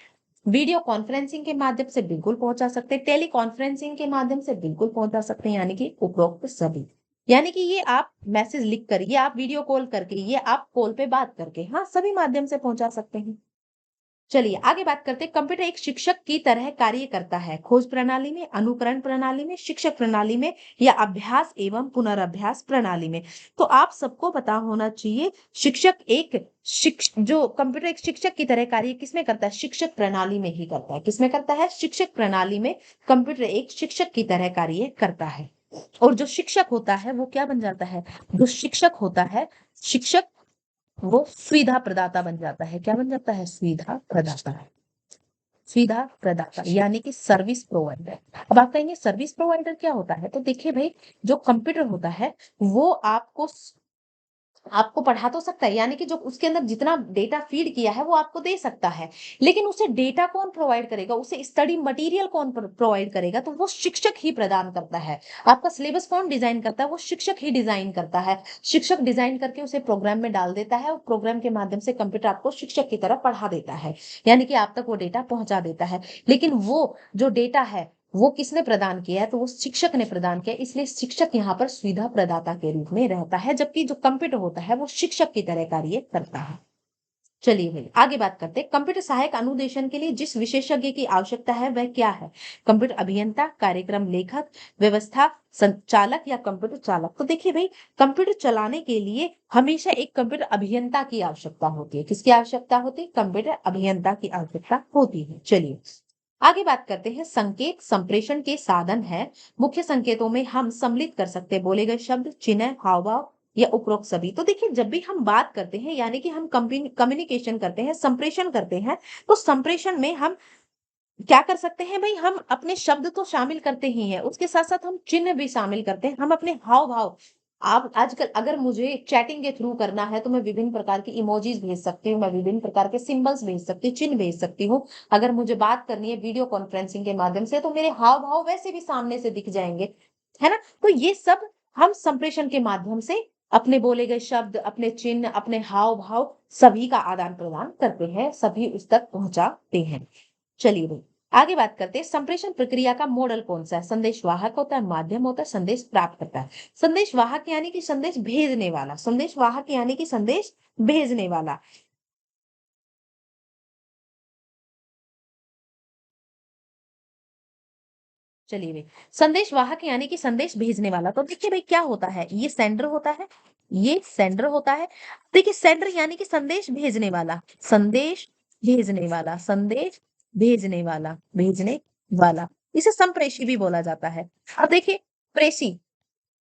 वीडियो कॉन्फ्रेंसिंग के माध्यम से बिल्कुल पहुंचा सकते हैं, टेली कॉन्फ्रेंसिंग के माध्यम से बिल्कुल पहुंचा सकते हैं, यानी कि उपरोक्त सभी। यानी कि ये आप मैसेज लिख कर, ये आप वीडियो कॉल करके, ये आप कॉल पे बात करके, हाँ, सभी माध्यम से पहुंचा सकते हैं। चलिए आगे बात करते हैं, कंप्यूटर एक शिक्षक की तरह कार्य करता है। खोज प्रणाली में, अनुकरण प्रणाली में, शिक्षक प्रणाली में, या अभ्यास एवं पुनर्अभ्यास प्रणाली में? तो आप सबको पता होना चाहिए, जो कंप्यूटर एक शिक्षक की तरह कार्य किसमें करता है? शिक्षक प्रणाली में ही करता है। किसमें करता है? शिक्षक प्रणाली में कंप्यूटर एक शिक्षक की तरह कार्य करता है। और जो शिक्षक होता है वो क्या बन जाता है? जो शिक्षक होता है, शिक्षक वो सुविधा प्रदाता बन जाता है। क्या बन जाता है? सुविधा प्रदाता। सुविधा प्रदाता यानी कि सर्विस प्रोवाइडर। अब आप कहेंगे सर्विस प्रोवाइडर क्या होता है? तो देखिए भाई, जो कंप्यूटर होता है वो आपको पढ़ा तो सकता है, यानी कि जो उसके अंदर जितना डेटा फीड किया है वो आपको दे सकता है, लेकिन उसे डेटा कौन प्रोवाइड करेगा, उसे स्टडी मटेरियल कौन प्रोवाइड करेगा? तो वो शिक्षक ही प्रदान करता है। आपका सिलेबस कौन डिजाइन करता है? वो शिक्षक ही डिजाइन करता है। शिक्षक डिजाइन करके उसे प्रोग्राम में डाल देता है, और प्रोग्राम के माध्यम से कंप्यूटर आपको शिक्षक की तरह पढ़ा देता है, यानी कि आप तक वो डेटा पहुंचा देता है। लेकिन वो जो डेटा है वो किसने प्रदान किया है? तो वो शिक्षक ने प्रदान किया, इसलिए शिक्षक यहाँ पर सुविधा प्रदाता के रूप में रहता है, जबकि जो कंप्यूटर होता है वो शिक्षक की तरह कार्य करता है। चलिए भाई आगे बात करते हैं, कंप्यूटर सहायक अनुदेशन के लिए जिस विशेषज्ञ की आवश्यकता है वह क्या है? कंप्यूटर अभियंता, कार्यक्रम लेखक, व्यवस्था संचालक, या कंप्यूटर चालक? तो देखिए भाई, कंप्यूटर चलाने के लिए हमेशा एक कंप्यूटर अभियंता की आवश्यकता होती है। किसकी आवश्यकता होती है? कंप्यूटर अभियंता की आवश्यकता होती है। चलिए आगे बात करते हैं, संकेत संप्रेषण के साधन है। मुख्य संकेतों में हम सम्मिलित कर सकते हैं बोले गए शब्द, चिन्ह, हाव भाव, या उपरोक्त सभी। तो देखिए, जब भी हम बात करते हैं यानी कि हम कम्युनिकेशन करते हैं, संप्रेषण करते हैं, तो संप्रेषण में हम क्या कर सकते हैं भाई? हम अपने शब्द तो शामिल करते ही हैं, उसके साथ साथ हम चिन्ह भी शामिल करते हैं, हम अपने हाव भाव। आप आजकल अगर मुझे चैटिंग के थ्रू करना है तो मैं विभिन्न प्रकार की इमोजीज भेज सकती हूँ, मैं विभिन्न प्रकार के सिंबल्स भेज सकती हूँ, चिन्ह भेज सकती हूँ। अगर मुझे बात करनी है वीडियो कॉन्फ्रेंसिंग के माध्यम से तो मेरे हाव भाव वैसे भी सामने से दिख जाएंगे, है ना? तो ये सब हम संप्रेषण के माध्यम से अपने बोले गए शब्द, अपने चिन्ह, अपने हाव-भाव सभी का आदान-प्रदान करते हैं, सभी उस तक पहुँचाते हैं। चलिए भाई, आगे बात करते हैं संप्रेषण प्रक्रिया का मॉडल कौन-सा है? संदेश वाहक होता है, माध्यम होता है, संदेश प्राप्त करता है। संदेश वाहक यानी कि संदेश भेजने वाला, संदेश वाहक यानी कि संदेश भेजने वाला। चलिए भाई, संदेश वाहक यानी कि संदेश भेजने वाला। तो देखिए भाई क्या होता है, ये सेंडर होता है, ये सेंडर होता है। देखिए सेंडर यानी कि संदेश भेजने वाला, संदेश भेजने वाला, संदेश भेजने वाला, भेजने वाला। इसे संप्रेषी भी बोला जाता है। अब देखिए प्रेषी,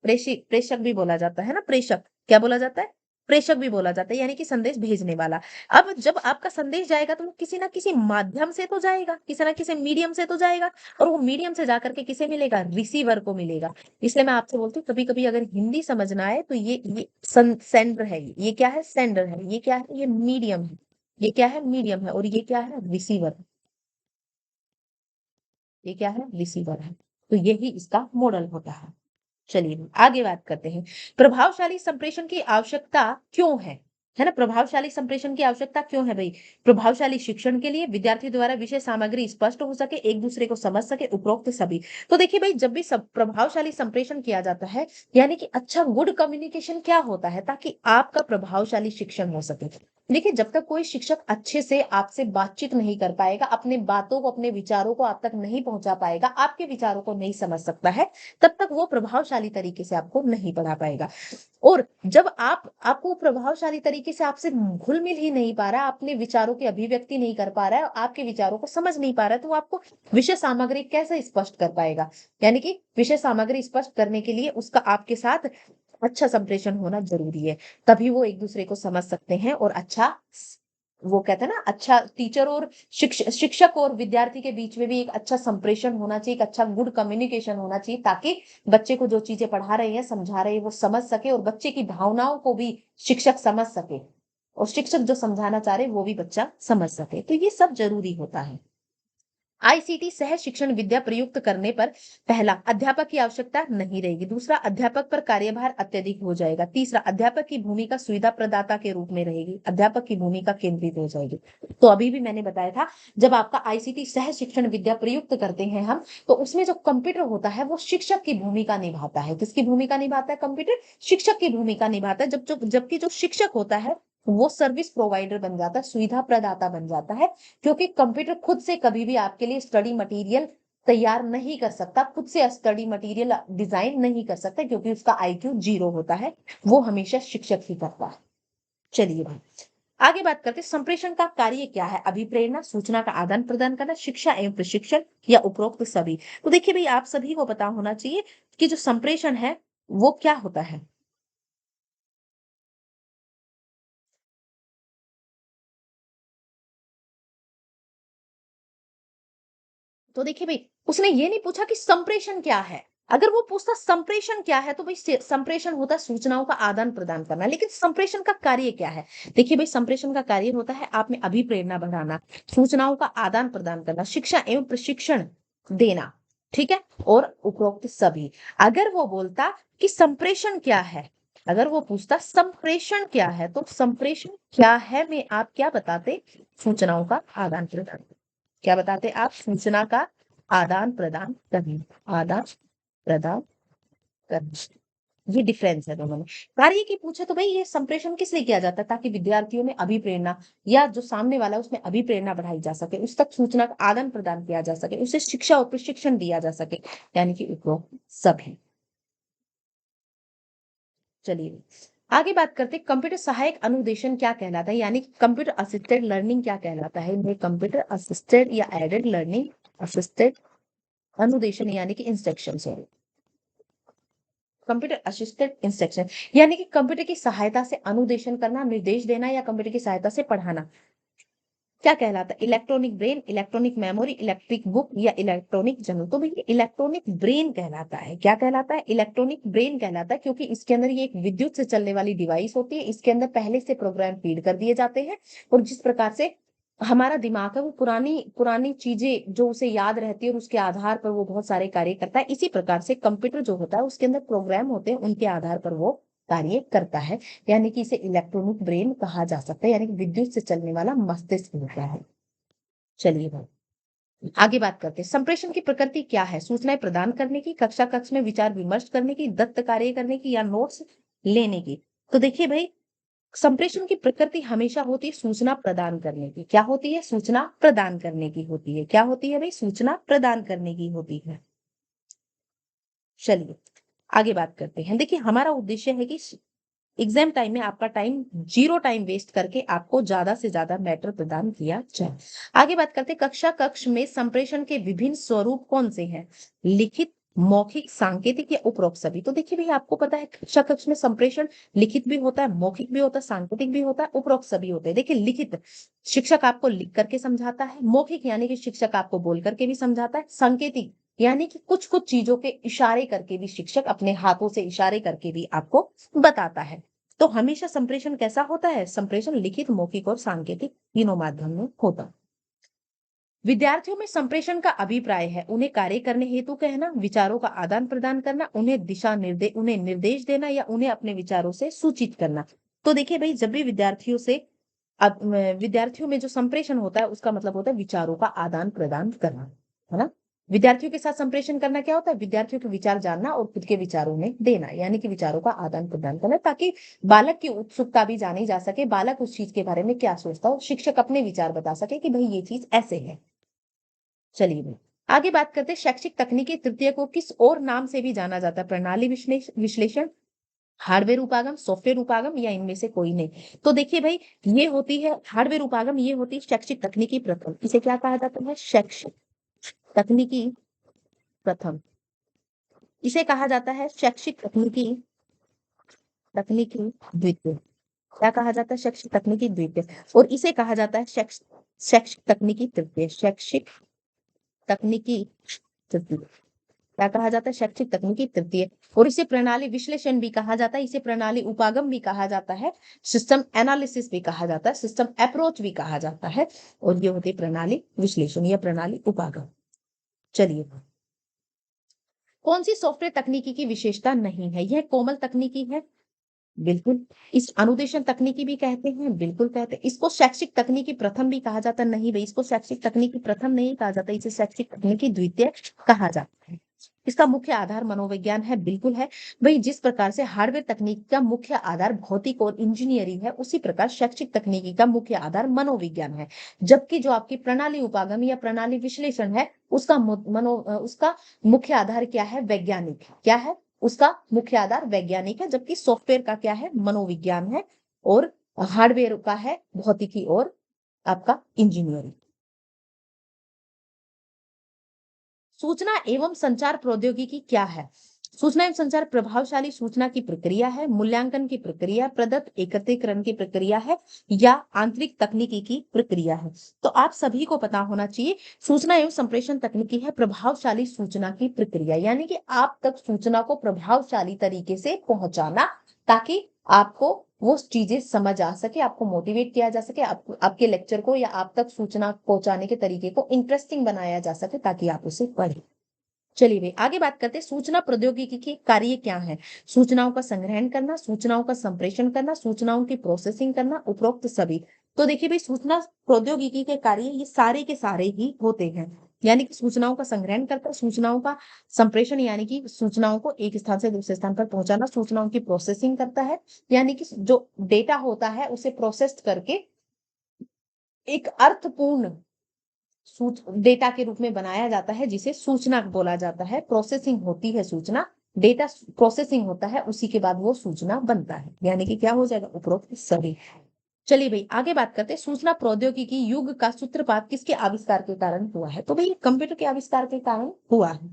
प्रेषक भी बोला जाता है ना, प्रेषक। क्या बोला जाता है? प्रेषक भी बोला जाता है, यानी कि संदेश भेजने वाला। अब जब आपका संदेश जाएगा तो वो किसी ना किसी माध्यम से तो जाएगा, किसी ना किसी मीडियम से तो जाएगा, और वो मीडियम से जाकर के किसे मिलेगा? रिसीवर को मिलेगा। इसलिए मैं आपसे बोलती हूँ कभी कभी अगर हिंदी समझ ना आए तो ये सेंडर है, ये क्या है? सेंडर है। ये क्या है? ये मीडियम है। ये क्या है? मीडियम है। और ये क्या है? रिसीवर। ये क्या है? रिसीवर है। तो यही इसका मॉडल होता है। चलिए आगे बात करते हैं। प्रभावशाली संप्रेषण की आवश्यकता क्यों है ना? प्रभावशाली संप्रेषण की आवश्यकता क्यों है भाई? प्रभावशाली शिक्षण के लिए, विद्यार्थी द्वारा विषय सामग्री स्पष्ट हो सके, एक दूसरे को समझ सके, उपरोक्त सभी। तो देखिए भाई जब भी सब प्रभावशाली संप्रेषण किया जाता है, यानी कि अच्छा गुड कम्युनिकेशन क्या होता है, ताकि आपका प्रभावशाली शिक्षण हो सके। देखिए जब तक कोई शिक्षक अच्छे से आपसे बातचीत नहीं कर पाएगा, अपने बातों को, अपने विचारों को आप तक नहीं पहुंचा पाएगा, आपके विचारों को नहीं समझ सकता है, तब तक वो प्रभावशाली तरीके से आपको नहीं पढ़ा पाएगा। और जब आपको प्रभावशाली तरीके से आपसे घुल-मिल ही नहीं पा रहा, अपने विचारों की अभिव्यक्ति नहीं कर पा रहा है, आपके विचारों को समझ नहीं पा रहा है, तो वो आपको विषय सामग्री कैसे स्पष्ट कर पाएगा? यानी कि विषय सामग्री स्पष्ट करने के लिए उसका आपके साथ अच्छा संप्रेषण होना ज़रूरी है। तभी वो एक-दूसरे को समझ सकते हैं और अच्छा वो कहते हैं ना, अच्छा टीचर और शिक्षक और विद्यार्थी के बीच में भी एक अच्छा संप्रेषण होना चाहिए, एक अच्छा गुड कम्युनिकेशन होना चाहिए, ताकि बच्चे को जो चीजें पढ़ा रहे हैं, समझा रहे हैं, वो समझ सके, और बच्चे की भावनाओं को भी शिक्षक समझ सके, और शिक्षक जो समझाना चाह रहे हैं वो भी बच्चा समझ सके। तो ये सब जरूरी होता है। आईसीटी सह शिक्षण विद्या प्रयुक्त करने पर पहला, अध्यापक की आवश्यकता नहीं रहेगी। दूसरा, अध्यापक पर कार्यभार अत्यधिक हो जाएगा। तीसरा, अध्यापक की भूमिका सुविधा प्रदाता के रूप में रहेगी। अध्यापक की भूमिका केंद्रित हो जाएगी। तो अभी भी मैंने बताया था, जब आपका आईसीटी सह शिक्षण विद्या प्रयुक्त करते हैं हम, तो उसमें जो कंप्यूटर होता है वो शिक्षक की भूमिका निभाता है। किसकी भूमिका निभाता है? कंप्यूटर शिक्षक की भूमिका निभाता है। जबकि जो शिक्षक होता है वो सर्विस प्रोवाइडर बन जाता है, सुविधा प्रदाता बन जाता है। क्योंकि कंप्यूटर खुद से कभी भी आपके लिए स्टडी मटेरियल तैयार नहीं कर सकता, खुद से स्टडी मटेरियल डिजाइन नहीं कर सकता, क्योंकि उसका आईक्यू 0 होता है। वो हमेशा शिक्षक ही करता है। चलिए भाई आगे बात करते हैं, संप्रेषण का कार्य क्या है? अभिप्रेरणा, सूचना का आदान प्रदान करना, शिक्षा एवं प्रशिक्षण, या उपरोक्त सभी। तो देखिए भाई आप सभी को पता होना चाहिए कि जो संप्रेषण है वो क्या होता है। तो देखिए भाई उसने ये नहीं पूछा कि संप्रेषण क्या है। अगर वो पूछता संप्रेषण क्या है, तो भाई संप्रेषण होता है सूचनाओं का आदान प्रदान करना, लेकिन संप्रेषण का कार्य क्या है? देखिए भाई संप्रेषण का कार्य होता है आप में अभिप्रेरणा बढ़ाना, सूचनाओं का आदान प्रदान करना, शिक्षा एवं प्रशिक्षण देना, ठीक है, और उपरोक्त सभी। अगर वो बोलता कि संप्रेषण क्या है, अगर वो पूछता संप्रेषण क्या है, तो संप्रेषण क्या है में आप क्या बताते? सूचनाओं का आदान प्रदान। क्या बताते आप? सूचना का आदान प्रदान करना, आदान प्रदान करना। ये डिफरेंस है दोनों में। कार्य की पूछे तो भाई ये संप्रेषण किस लिए किया जाता है? ताकि विद्यार्थियों में अभिप्रेरणा, या जो सामने वाला है उसमें अभिप्रेरणा बढ़ाई जा सके, उस तक सूचना का आदान प्रदान किया जा सके, उसे शिक्षा और प्रशिक्षण दिया जा सके, यानी कि उपरोक्त सभी। चलिए आगे बात करते हैं, कंप्यूटर सहायक अनुदेशन क्या कहलाता है, यानी कंप्यूटर असिस्टेड लर्निंग क्या कहलाता है? ये कंप्यूटर असिस्टेड या एडेड लर्निंग, असिस्टेड अनुदेशन यानी कि इंस्ट्रक्शन है। कंप्यूटर असिस्टेड इंस्ट्रक्शन यानी कि कंप्यूटर की सहायता से अनुदेशन करना, निर्देश देना, या कंप्यूटर की सहायता से पढ़ाना, क्या कहलाता है? Electronic brain, electronic memory, electric book, या इलेक्ट्रॉनिक जर्नल। तो भैया इलेक्ट्रॉनिक ब्रेन कहलाता है। क्या कहलाता है? इलेक्ट्रॉनिक ब्रेन कहलाता है, क्योंकि इसके अंदर ये एक विद्युत से चलने वाली डिवाइस होती है। इसके अंदर पहले से प्रोग्राम फीड कर दिए जाते हैं, और जिस प्रकार से हमारा दिमाग है वो पुरानी पुरानी चीजें जो उसे याद रहती है और उसके आधार पर वो बहुत सारे कार्य करता है, इसी प्रकार से कंप्यूटर जो होता है उसके अंदर प्रोग्राम होते हैं, उनके आधार पर वो कार्य करता है, यानी कि इसे इलेक्ट्रॉनिक ब्रेन कहा जा सकता है, यानी कि विद्युत से चलने वाला मस्तिष्क होता है। चलिए भाई आगे बात करते हैं, संप्रेषण की प्रकृति क्या है? सूचनाएं प्रदान करने की, कक्षा कक्ष में विचार विमर्श करने की, दत्त कार्य करने की, या नोट्स लेने की। तो देखिए भाई, संप्रेषण की प्रकृति हमेशा होती है सूचना प्रदान करने की। क्या होती है? सूचना प्रदान करने की होती है। क्या होती है भाई? सूचना प्रदान करने की होती है। चलिए आगे बात करते हैं। देखिए हमारा उद्देश्य है कि एग्जाम टाइम में आपका टाइम जीरो टाइम वेस्ट करके आपको ज्यादा से ज्यादा मैटर प्रदान किया जाए। आगे बात करते हैं, कक्षा कक्ष में संप्रेषण के विभिन्न स्वरूप कौन से हैं? लिखित, मौखिक, सांकेतिक या उपरोक्त सभी। तो देखिए भैया आपको पता है कक्षा कक्ष में संप्रेषण लिखित भी होता है, मौखिक भी होता है, सांकेतिक भी होता है, उपरोक्त सभी होते हैं। देखिए लिखित शिक्षक आपको लिख करके समझाता है, मौखिक यानी कि शिक्षक आपको बोल करके भी समझाता है, सांकेतिक यानी कि कुछ कुछ चीजों के इशारे करके भी शिक्षक अपने हाथों से इशारे करके भी आपको बताता है। तो हमेशा संप्रेषण कैसा होता है? संप्रेषण लिखित, मौखिक और सांकेतिक तीनों माध्यम में होता है। विद्यार्थियों में संप्रेषण का अभिप्राय है उन्हें कार्य करने हेतु कहना, विचारों का आदान प्रदान करना, उन्हें निर्देश देना या उन्हें अपने विचारों से सूचित करना। तो देखिए भाई, जब भी विद्यार्थियों से विद्यार्थियों में जो संप्रेषण होता है उसका मतलब होता है विचारों का आदान प्रदान करना, है ना। विद्यार्थियों के साथ संप्रेषण करना क्या होता है? विद्यार्थियों के विचार जानना और खुद के विचारों में देना, यानी कि विचारों का आदान प्रदान करना, ताकि बालक की उत्सुकता भी जानी जा सके, बालक उस चीज के बारे में क्या सोचता हो, शिक्षक अपने विचार बता सके कि भाई ये चीज ऐसे है। चलिए भाई आगे बात करते हैं, शैक्षिक तकनीकी तृतीय को किस और नाम से भी जाना जाता है? प्रणाली विश्लेषण, हार्डवेयर उपागम, सॉफ्टवेयर उपागम, या इनमें से कोई नहीं। तो देखिए भाई, ये होती है हार्डवेयर उपागम, ये होती है शैक्षिक तकनीकी प्रथम। इसे क्या कहा जाता है? शैक्षिक तकनीकी प्रथम। इसे कहा जाता है शैक्षिक तकनीकी तकनीकी द्वितीय। क्या कहा जाता है? शैक्षिक तकनीकी द्वितीय। और इसे कहा जाता है शैक्षिक तकनीकी तृतीय। शैक्षिक तकनीकी तृतीय क्या कहा जाता है? शैक्षिक तकनीकी तृतीय। और इसे प्रणाली विश्लेषण भी कहा जाता है, इसे प्रणाली उपागम भी कहा जाता है, सिस्टम एनालिसिस भी कहा जाता है, सिस्टम अप्रोच भी कहा जाता है। और ये होती है प्रणाली विश्लेषण या प्रणाली उपागम। चलिए, कौन सी सॉफ्टवेयर तकनीकी की विशेषता नहीं है? यह कोमल तकनीकी है, बिल्कुल। इस अनुदेशन तकनीकी भी कहते हैं, बिल्कुल कहते हैं। इसको शैक्षिक तकनीकी प्रथम भी कहा जाता, नहीं भाई, इसको शैक्षिक तकनीकी प्रथम नहीं कहा जाता, इसे शैक्षिक तकनीकी द्वितीय कहा जाता है। इसका मुख्य आधार मनोविज्ञान है, बिल्कुल है भाई। जिस प्रकार से हार्डवेयर तकनीक का मुख्य आधार भौतिक और इंजीनियरिंग है, उसी प्रकार शैक्षिक तकनीकी का मुख्य आधार मनोविज्ञान है। जबकि जो आपकी प्रणाली उपागम या प्रणाली विश्लेषण है, उसका मुख्य आधार क्या है? वैज्ञानिक। क्या है? उसका मुख्य आधार वैज्ञानिक है, जबकि सॉफ्टवेयर का क्या है? मनोविज्ञान है। और हार्डवेयर का है भौतिकी और आपका इंजीनियरिंग। सूचना एवं संचार प्रौद्योगिकी क्या है? सूचना एवं संचार प्रभावशाली सूचना की प्रक्रिया है, मूल्यांकन की प्रक्रिया, प्रदत्त एकत्रीकरण की प्रक्रिया है, या आंतरिक तकनीकी की प्रक्रिया है। तो आप सभी को पता होना चाहिए, सूचना एवं संप्रेषण तकनीकी है प्रभावशाली सूचना की प्रक्रिया, यानी कि आप तक सूचना को प्रभावशाली तरीके से पहुंचाना, ताकि आपको वो चीजें समझ आ सके, आपको मोटिवेट किया जा सके, आपके लेक्चर को या आप तक सूचना पहुंचाने के तरीके को इंटरेस्टिंग बनाया जा सके, ताकि आप उसे पढ़ें। चलिए भाई आगे बात करते हैं, सूचना प्रौद्योगिकी के कार्य क्या है? सूचनाओं का संग्रहण करना, सूचनाओं का संप्रेषण करना, सूचनाओं की प्रोसेसिंग करना, उपरोक्त सभी। तो देखिए भाई, सूचना प्रौद्योगिकी के कार्य ये सारे के सारे ही होते हैं, यानी कि सूचनाओं का संग्रहण करता है, सूचनाओं का संप्रेषण यानी कि सूचनाओं को एक स्थान से दूसरे स्थान पर पहुंचाना, सूचनाओं की प्रोसेसिंग करता है, यानी कि जो डेटा होता है उसे प्रोसेस करके एक अर्थपूर्ण डेटा के रूप में बनाया जाता है, जिसे सूचना बोला जाता है। प्रोसेसिंग होती है सूचना, डेटा प्रोसेसिंग होता है, उसी के बाद वो सूचना बनता है, यानी कि क्या हो जाएगा? उपरोक्त सभी। चलिए भाई आगे बात करते हैं, सूचना प्रौद्योगिकी युग का सूत्रपात किसके आविष्कार के कारण हुआ है? तो भाई कंप्यूटर के आविष्कार के कारण हुआ है।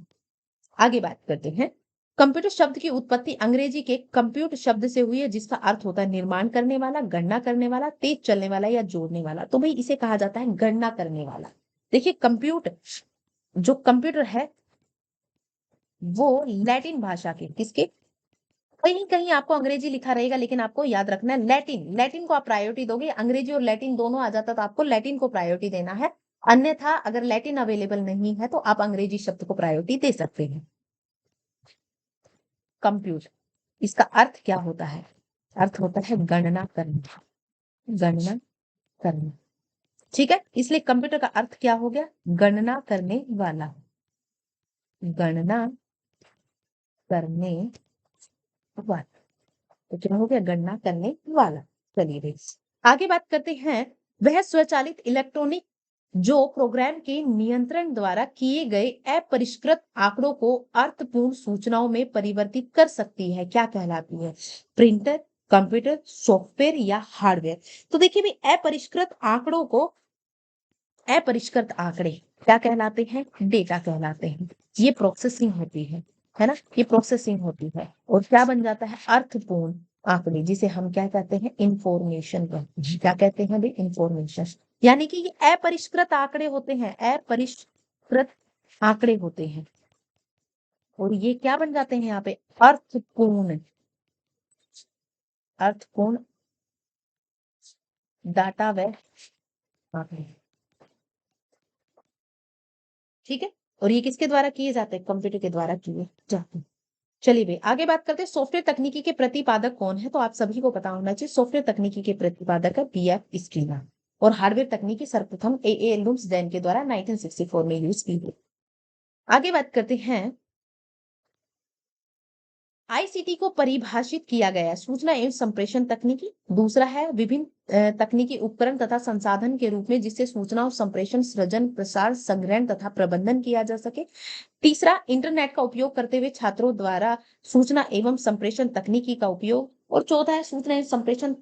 आगे बात करते हैं, कंप्यूटर शब्द की उत्पत्ति अंग्रेजी के कंप्यूट शब्द से हुई है, जिसका अर्थ होता है निर्माण करने वाला, गणना करने वाला, तेज चलने वाला या जोड़ने वाला। तो भाई इसे कहा जाता है गणना करने वाला। देखिए जो कंप्यूटर है वो लैटिन भाषा के, किसके? कहीं कहीं आपको अंग्रेजी लिखा रहेगा, लेकिन आपको याद रखना है लैटिन। लैटिन को आप प्रायोरिटी दोगे, अंग्रेजी और लैटिन दोनों आ जाता तो आपको लैटिन को प्रायोरिटी देना है। अन्यथा अगर लैटिन अवेलेबल नहीं है तो आप अंग्रेजी शब्द को प्रायोरिटी दे सकते हैं। कंप्यूटर इसका अर्थ क्या होता है? अर्थ होता है गणना करना, गणना करना। ठीक है, इसलिए कंप्यूटर का अर्थ क्या हो गया? गणना करने वाला, गणना करने वाला। तो क्या हो गया? गणना करने वाला। चलिए भाई आगे बात करते हैं। वह स्वचालित इलेक्ट्रॉनिक जो प्रोग्राम के नियंत्रण द्वारा किए गए अपरिष्कृत आंकड़ों को अर्थपूर्ण सूचनाओं में परिवर्तित कर सकती है, क्या कहलाती है? प्रिंटर, कंप्यूटर, सॉफ्टवेयर या हार्डवेयर? तो देखिए भाई अपरिष्कृत आंकड़ों को, अपरिष्कृत आंकड़े क्या कहलाते हैं? डेटा कहलाते हैं। ये प्रोसेसिंग होती है ना, ये प्रोसेसिंग होती है और क्या बन जाता है? अर्थपूर्ण आंकड़े, जिसे हम क्या कहते हैं? इंफॉर्मेशन कहते हैं। क्या कहते हैं भाई? इंफॉर्मेशन। यानी कि ये अपरिष्कृत आंकड़े होते हैं, अपरिष्कृत आंकड़े होते हैं और ये क्या बन जाते हैं यहाँ पे? अर्थपूर्ण, अर्थपूर्ण डाटा व आंकड़े। ठीक है, और ये किसके द्वारा किए जाते हैं? कंप्यूटर के द्वारा किए जाते हैं। चलिए भाई आगे बात करते हैं सॉफ्टवेयर तकनीकी के प्रतिपादक कौन है? तो आप सभी को पता होना चाहिए, सॉफ्टवेयर तकनीकी के प्रतिपादक है बीएफ स्किनर और हार्डवेयर तकनीकी सर्वप्रथम ए लुम्सडेन के द्वारा 1964 में यूज की गई। आगे बात करते हैं, आईसीटी को परिभाषित किया गया है सूचना एवं संप्रेषण तकनीकी। दूसरा है विभिन्न तकनीकी उपकरण तथा संसाधन के रूप में जिससे सूचना और संप्रेषण, सृजन, प्रसार, संग्रहण तथा प्रबंधन किया जा सके। तीसरा इंटरनेट का उपयोग करते हुए छात्रों द्वारा सूचना एवं संप्रेषण तकनीकी का उपयोग। और चौथा है सूचना एवं संप्रेषण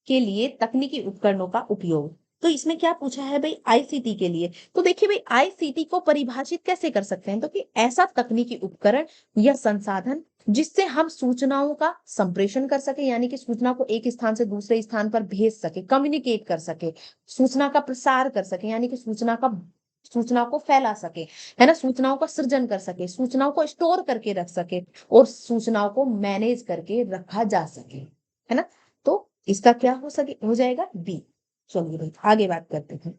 के लिए तकनीकी उपकरणों का उपयोग। तो इसमें क्या पूछा है भाई? आईसीटी के लिए। तो देखिए भाई आईसीटी को परिभाषित कैसे कर सकते हैं? तो कि ऐसा तकनीकी उपकरण या संसाधन जिससे हम सूचनाओं का संप्रेषण कर सके, यानी कि सूचना को एक स्थान से दूसरे स्थान पर भेज सके, कम्युनिकेट कर सके, सूचना का प्रसार कर सके, यानी कि सूचना को फैला सके, है ना, सूचनाओं का सृजन कर सके, सूचनाओं को स्टोर करके रख सके और सूचनाओं को मैनेज करके रखा जा सके, है ना। तो इसका क्या हो जाएगा? बी। चलिए भाई आगे बात करते हैं।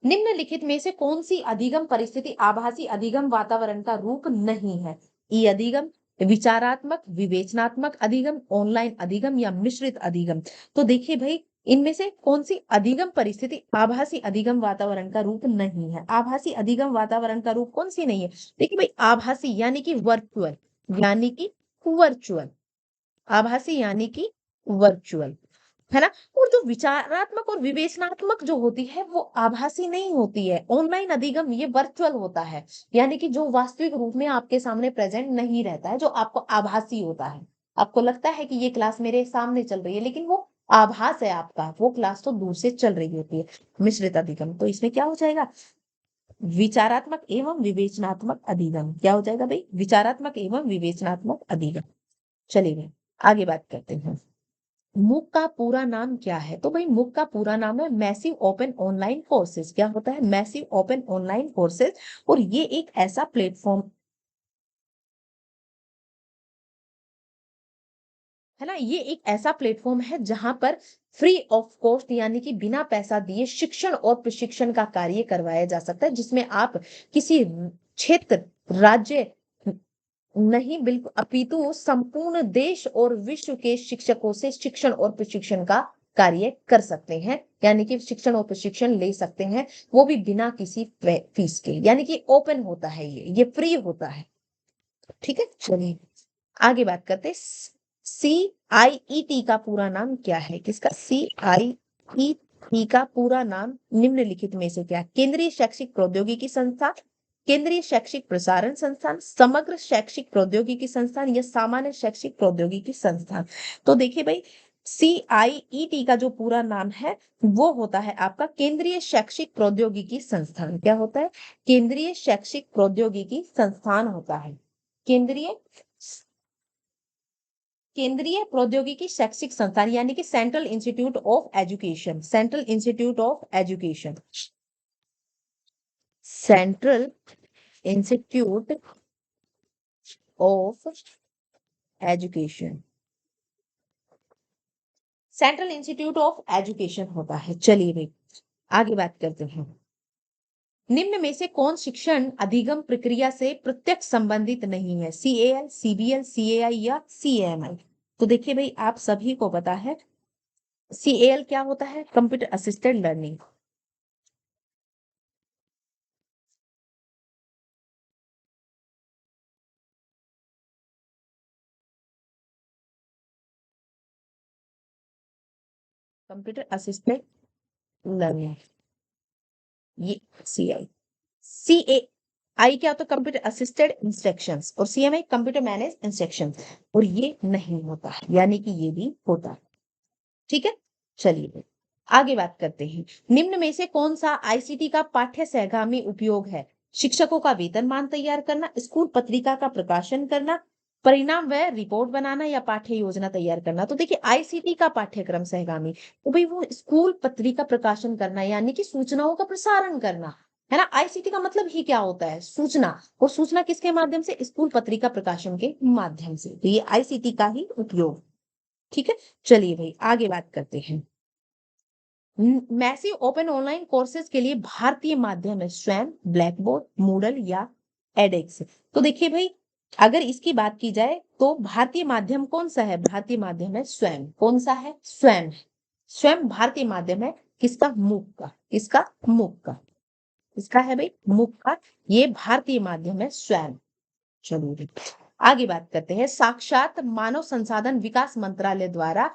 निम्नलिखित में से कौन सी अधिगम परिस्थिति आभासी अधिगम वातावरण का रूप नहीं है? ई अधिगम, विचारात्मक विवेचनात्मक अधिगम, ऑनलाइन अधिगम या मिश्रित अधिगम? तो देखिए भाई इनमें से कौन सी अधिगम परिस्थिति आभासी अधिगम वातावरण का रूप नहीं है? आभासी अधिगम वातावरण का रूप कौन सी नहीं है? देखिए भाई आभासी यानी कि वर्चुअल, यानी कि वर्चुअल, आभासी यानी कि वर्चुअल, है ना। और जो विचारात्मक और विवेचनात्मक जो होती है वो आभासी नहीं होती है। ऑनलाइन अधिगम ये वर्चुअल होता है, यानी कि जो वास्तविक रूप में आपके सामने प्रेजेंट नहीं रहता है, जो आपको आभासी होता है। आपको लगता है कि ये क्लास मेरे सामने चल रही है, लेकिन वो आभास है आपका, वो क्लास तो दूर से चल रही होती है। मिश्रित अधिगम, तो इसमें क्या हो जाएगा? विचारात्मक एवं विवेचनात्मक अधिगम। क्या हो जाएगा भाई? विचारात्मक एवं विवेचनात्मक अधिगम। चलिए आगे बात करते हैं। मूक का पूरा नाम क्या है? तो भाई मूक का पूरा नाम है मैसिव ओपन ऑनलाइन कोर्सेज। क्या होता है? Massive open online courses. और ये एक ऐसा प्लेटफॉर्म है ना, ये एक ऐसा प्लेटफॉर्म है जहां पर फ्री ऑफ कॉस्ट यानी कि बिना पैसा दिए शिक्षण और प्रशिक्षण का कार्य करवाया जा सकता है, जिसमें आप किसी क्षेत्र, राज्य नहीं, बिल्कुल अपितु संपूर्ण देश और विश्व के शिक्षकों से शिक्षण और प्रशिक्षण का कार्य कर सकते हैं, यानी कि शिक्षण और प्रशिक्षण ले सकते हैं, वो भी बिना किसी फीस के, यानी कि ओपन होता है, ये फ्री होता है। ठीक है, चलिए आगे बात करते हैं। CIET का पूरा नाम क्या है? किसका? CIET का पूरा नाम निम्नलिखित में से क्या? केंद्रीय शैक्षिक प्रौद्योगिकी संस्थान, केंद्रीय शैक्षिक प्रसारण संस्थान, समग्र शैक्षिक प्रौद्योगिकी संस्थान या सामान्य शैक्षिक प्रौद्योगिकी संस्थान? तो देखिए भाई CIET का जो पूरा नाम है वो होता है आपका केंद्रीय शैक्षिक प्रौद्योगिकी संस्थान। क्या होता है? केंद्रीय शैक्षिक प्रौद्योगिकी संस्थान होता है। केंद्रीय प्रौद्योगिकी शैक्षिक संस्थान यानी कि central institute of education, central institute of education, central institute of education, central institute of education होता है। चलिए भाई आगे बात करते हैं। निम्न में से कौन शिक्षण अधिगम प्रक्रिया से प्रत्यक्ष संबंधित नहीं है? CAL, CBL, CAI या CAMI? तो देखिए भाई, आप सभी को पता है CAL क्या होता है? Computer assisted learning. Computer assisted learning, ये CI। CAI क्या होता है? Computer assisted instructions. और CMI कंप्यूटर मैनेज इंस्ट्रक्शंस। और ये नहीं होता है, यानी कि ये भी होता है। ठीक है, चलिए आगे बात करते हैं। निम्न में से कौन सा ICT का पाठ्य सहगामी उपयोग है? शिक्षकों का वेतनमान तैयार करना, स्कूल पत्रिका का प्रकाशन करना, परिणाम व रिपोर्ट बनाना या पाठ्य योजना तैयार करना। तो देखिए, ICT का पाठ्यक्रम सहगामी, तो भाई वो स्कूल पत्रिका प्रकाशन करना, यानी कि सूचनाओं का प्रसारण करना, है ना। ICT का मतलब ही क्या होता है? सूचना। और सूचना किसके माध्यम से? स्कूल पत्रिका प्रकाशन के माध्यम से। तो ये ICT का ही उपयोग। ठीक है, चलिए भाई आगे बात करते हैं। मैसिव ओपन ऑनलाइन कोर्सेज के लिए भारतीय माध्यम है स्वयं, ब्लैक बोर्ड, मूडल या एडेक्स। तो देखिए भाई, अगर इसकी बात की जाए तो भारतीय माध्यम कौन सा है? भारतीय माध्यम है स्वयं। कौन सा है? स्वयं। स्वयं भारतीय माध्यम है। किसका? मूक का। किसका? मूक का। इसका है भाई मूक का। ये भारतीय माध्यम है स्वयं। चलिए आगे बात करते हैं। साक्षात मानव संसाधन विकास मंत्रालय द्वारा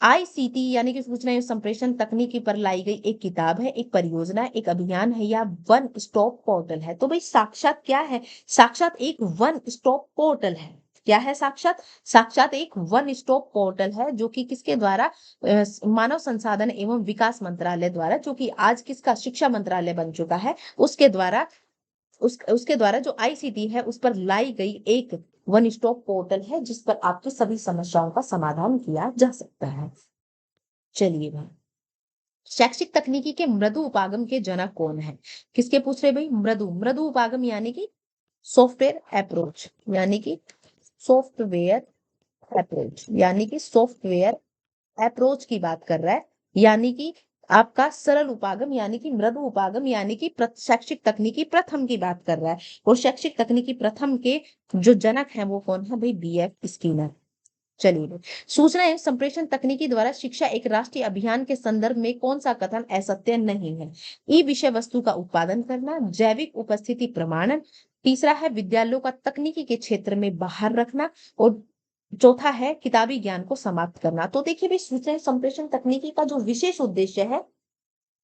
ICT यानी कि सूचना एवं संप्रेषण तकनीकी पर लाई गई एक किताब है, एक परियोजना है, एक अभियान है या वन स्टॉप पोर्टल है? तो भाई साक्षात क्या है? साक्षात एक वन स्टॉप पोर्टल है। क्या है साक्षात? साक्षात एक वन स्टॉप पोर्टल है, जो कि किसके द्वारा? मानव संसाधन एवं विकास मंत्रालय द्वारा, जो कि आज किसका? शिक्षा मंत्रालय बन चुका है, उसके द्वारा, उसके द्वारा जो ICT है उस पर लाई गई एक वन स्टॉप पोर्टल है, जिस पर आपकी सभी समस्याओं का समाधान किया जा सकता है। चलिए भाई, शैक्षिक तकनीकी के मृदु उपागम के जनक कौन है? किसके पूछ रहे भाई? मृदु। मृदु उपागम यानी कि सॉफ्टवेयर अप्रोच, यानी कि सॉफ्टवेयर अप्रोच, यानी कि सॉफ्टवेयर अप्रोच की बात कर रहा है। यानी कि आपका सरल उपागम, यानी कि मृदु उपागम, यानी कि शैक्षिक तकनीकी प्रथम की बात कर रहा है। और शैक्षिक तकनीकी प्रथम के जो जनक हैं वो कौन है भाई? BF Skinner. चलिए, सूचना एवं संप्रेषण तकनीकी द्वारा शिक्षा एक राष्ट्रीय अभियान के संदर्भ में कौन सा कथन असत्य नहीं है? ई विषय वस्तु का उत्पादन करना, जैविक उपस्थिति प्रमाणन, तीसरा है विद्यालयों का तकनीकी के क्षेत्र में बाहर रखना, और चौथा है किताबी ज्ञान को समाप्त करना। तो देखिए भाई, सूचना एवं संप्रेषण तकनीकी का जो विशेष उद्देश्य है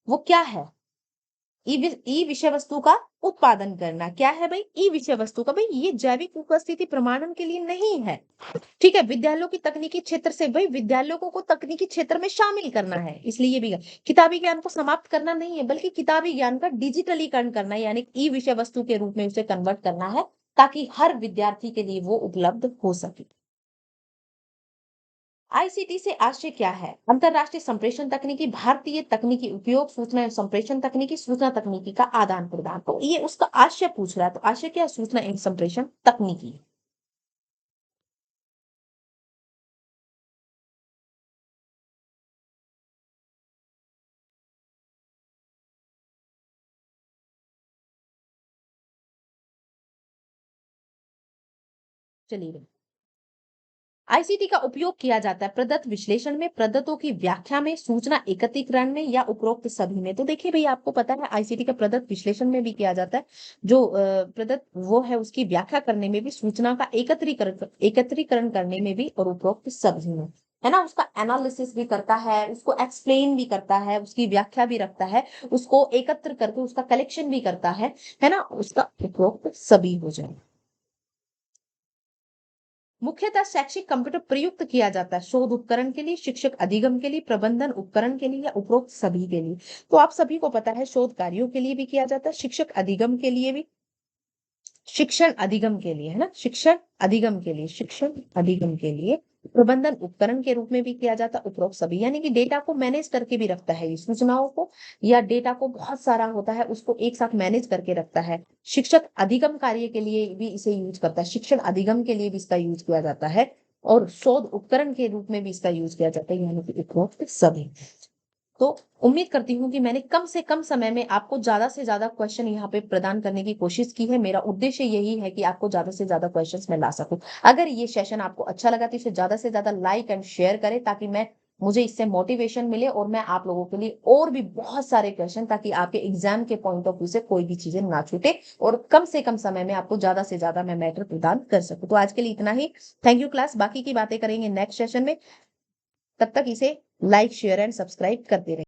वो क्या है? ई विषय वस्तु का उत्पादन करना। क्या है भाई? ई विषय वस्तु का। भाई ये जैविक उपस्थिति प्रमाणन के लिए नहीं है। ठीक है, विद्यालयों की तकनीकी क्षेत्र से भाई विद्यालयों को तकनीकी क्षेत्र में शामिल करना है, इसलिए ये भी किताबी ज्ञान को समाप्त करना नहीं है, बल्कि किताबी ज्ञान का डिजिटलीकरण करना है, यानी ई विषय वस्तु के रूप में उसे कन्वर्ट करना है, ताकि हर विद्यार्थी के लिए वो उपलब्ध हो सके। ICT से आशय क्या है? अंतरराष्ट्रीय संप्रेषण तकनीकी, भारतीय तकनीकी उपयोग, सूचना एवं संप्रेषण तकनीकी, सूचना तकनीकी का आदान प्रदान। तो ये उसका आशय पूछ रहा है, तो आशय क्या है? सूचना एवं संप्रेषण तकनीकी। चलिए, ICT का उपयोग किया जाता है प्रदत्त विश्लेषण में, प्रदत्तों की व्याख्या में, सूचना एकत्रीकरण में या उपरोक्त सभी में। तो देखिए भाई, आपको पता है ICT का प्रदत्त विश्लेषण में भी किया जाता है, जो प्रदत्त वो है उसकी व्याख्या करने में भी, सूचना का एकत्रीकरण करने में भी, और उपरोक्त सभी में, है ना। उसका एनालिसिस भी करता है, उसको एक्सप्लेन भी करता है, उसकी व्याख्या भी रखता है, उसको एकत्र करके उसका कलेक्शन भी करता है ना। उसका उपरोक्त सभी हो जाए। मुख्यतः शैक्षिक कंप्यूटर प्रयुक्त किया जाता है शोध उपकरण के लिए, शिक्षक अधिगम के लिए, प्रबंधन उपकरण के लिए या उपरोक्त सभी के लिए। तो आप सभी को पता है, शोध कार्यों के लिए भी किया जाता है, शिक्षक अधिगम के लिए भी, शिक्षण अधिगम के लिए, है ना, शिक्षण अधिगम के लिए, शिक्षण अधिगम के लिए, प्रबंधन उपकरण के रूप में भी किया जाता है, उपरोक्त सभी, यानी कि डेटा को मैनेज करके भी रखता है ये सूचनाओं को, या डेटा को बहुत सारा होता है उसको एक साथ मैनेज करके रखता है। शिक्षक अधिगम कार्य के लिए भी इसे यूज करता है, शिक्षण अधिगम के लिए भी इसका यूज किया जाता है, और शोध उपकरण के रूप में भी इसका यूज किया जाता है, यानी कि उपरोक्त सभी। तो उम्मीद करती हूँ कि मैंने कम से कम समय में आपको ज़्यादा से ज़्यादा क्वेश्चन यहाँ पे प्रदान करने की कोशिश की है। मेरा उद्देश्य यही है कि आपको ज़्यादा से ज़्यादा क्वेश्चंस मैं ला सकूँ। अगर ये सेशन आपको अच्छा लगा तो इसे ज़्यादा से ज़्यादा लाइक एंड शेयर करें, ताकि मुझे इससे मोटिवेशन मिले और मैं आप लोगों के लिए और भी बहुत सारे क्वेश्चन, ताकि आपके एग्जाम के पॉइंट ऑफ व्यू से कोई भी चीजें ना छूटे और कम से कम समय में आपको ज़्यादा से ज़्यादा मैं मैटर प्रदान कर सकूँ। तो आज के लिए इतना ही। Thank you class. बाकी की बातें करेंगे नेक्स्ट सेशन में। तब तक इसे लाइक, शेयर एंड सब्सक्राइब करते रहें।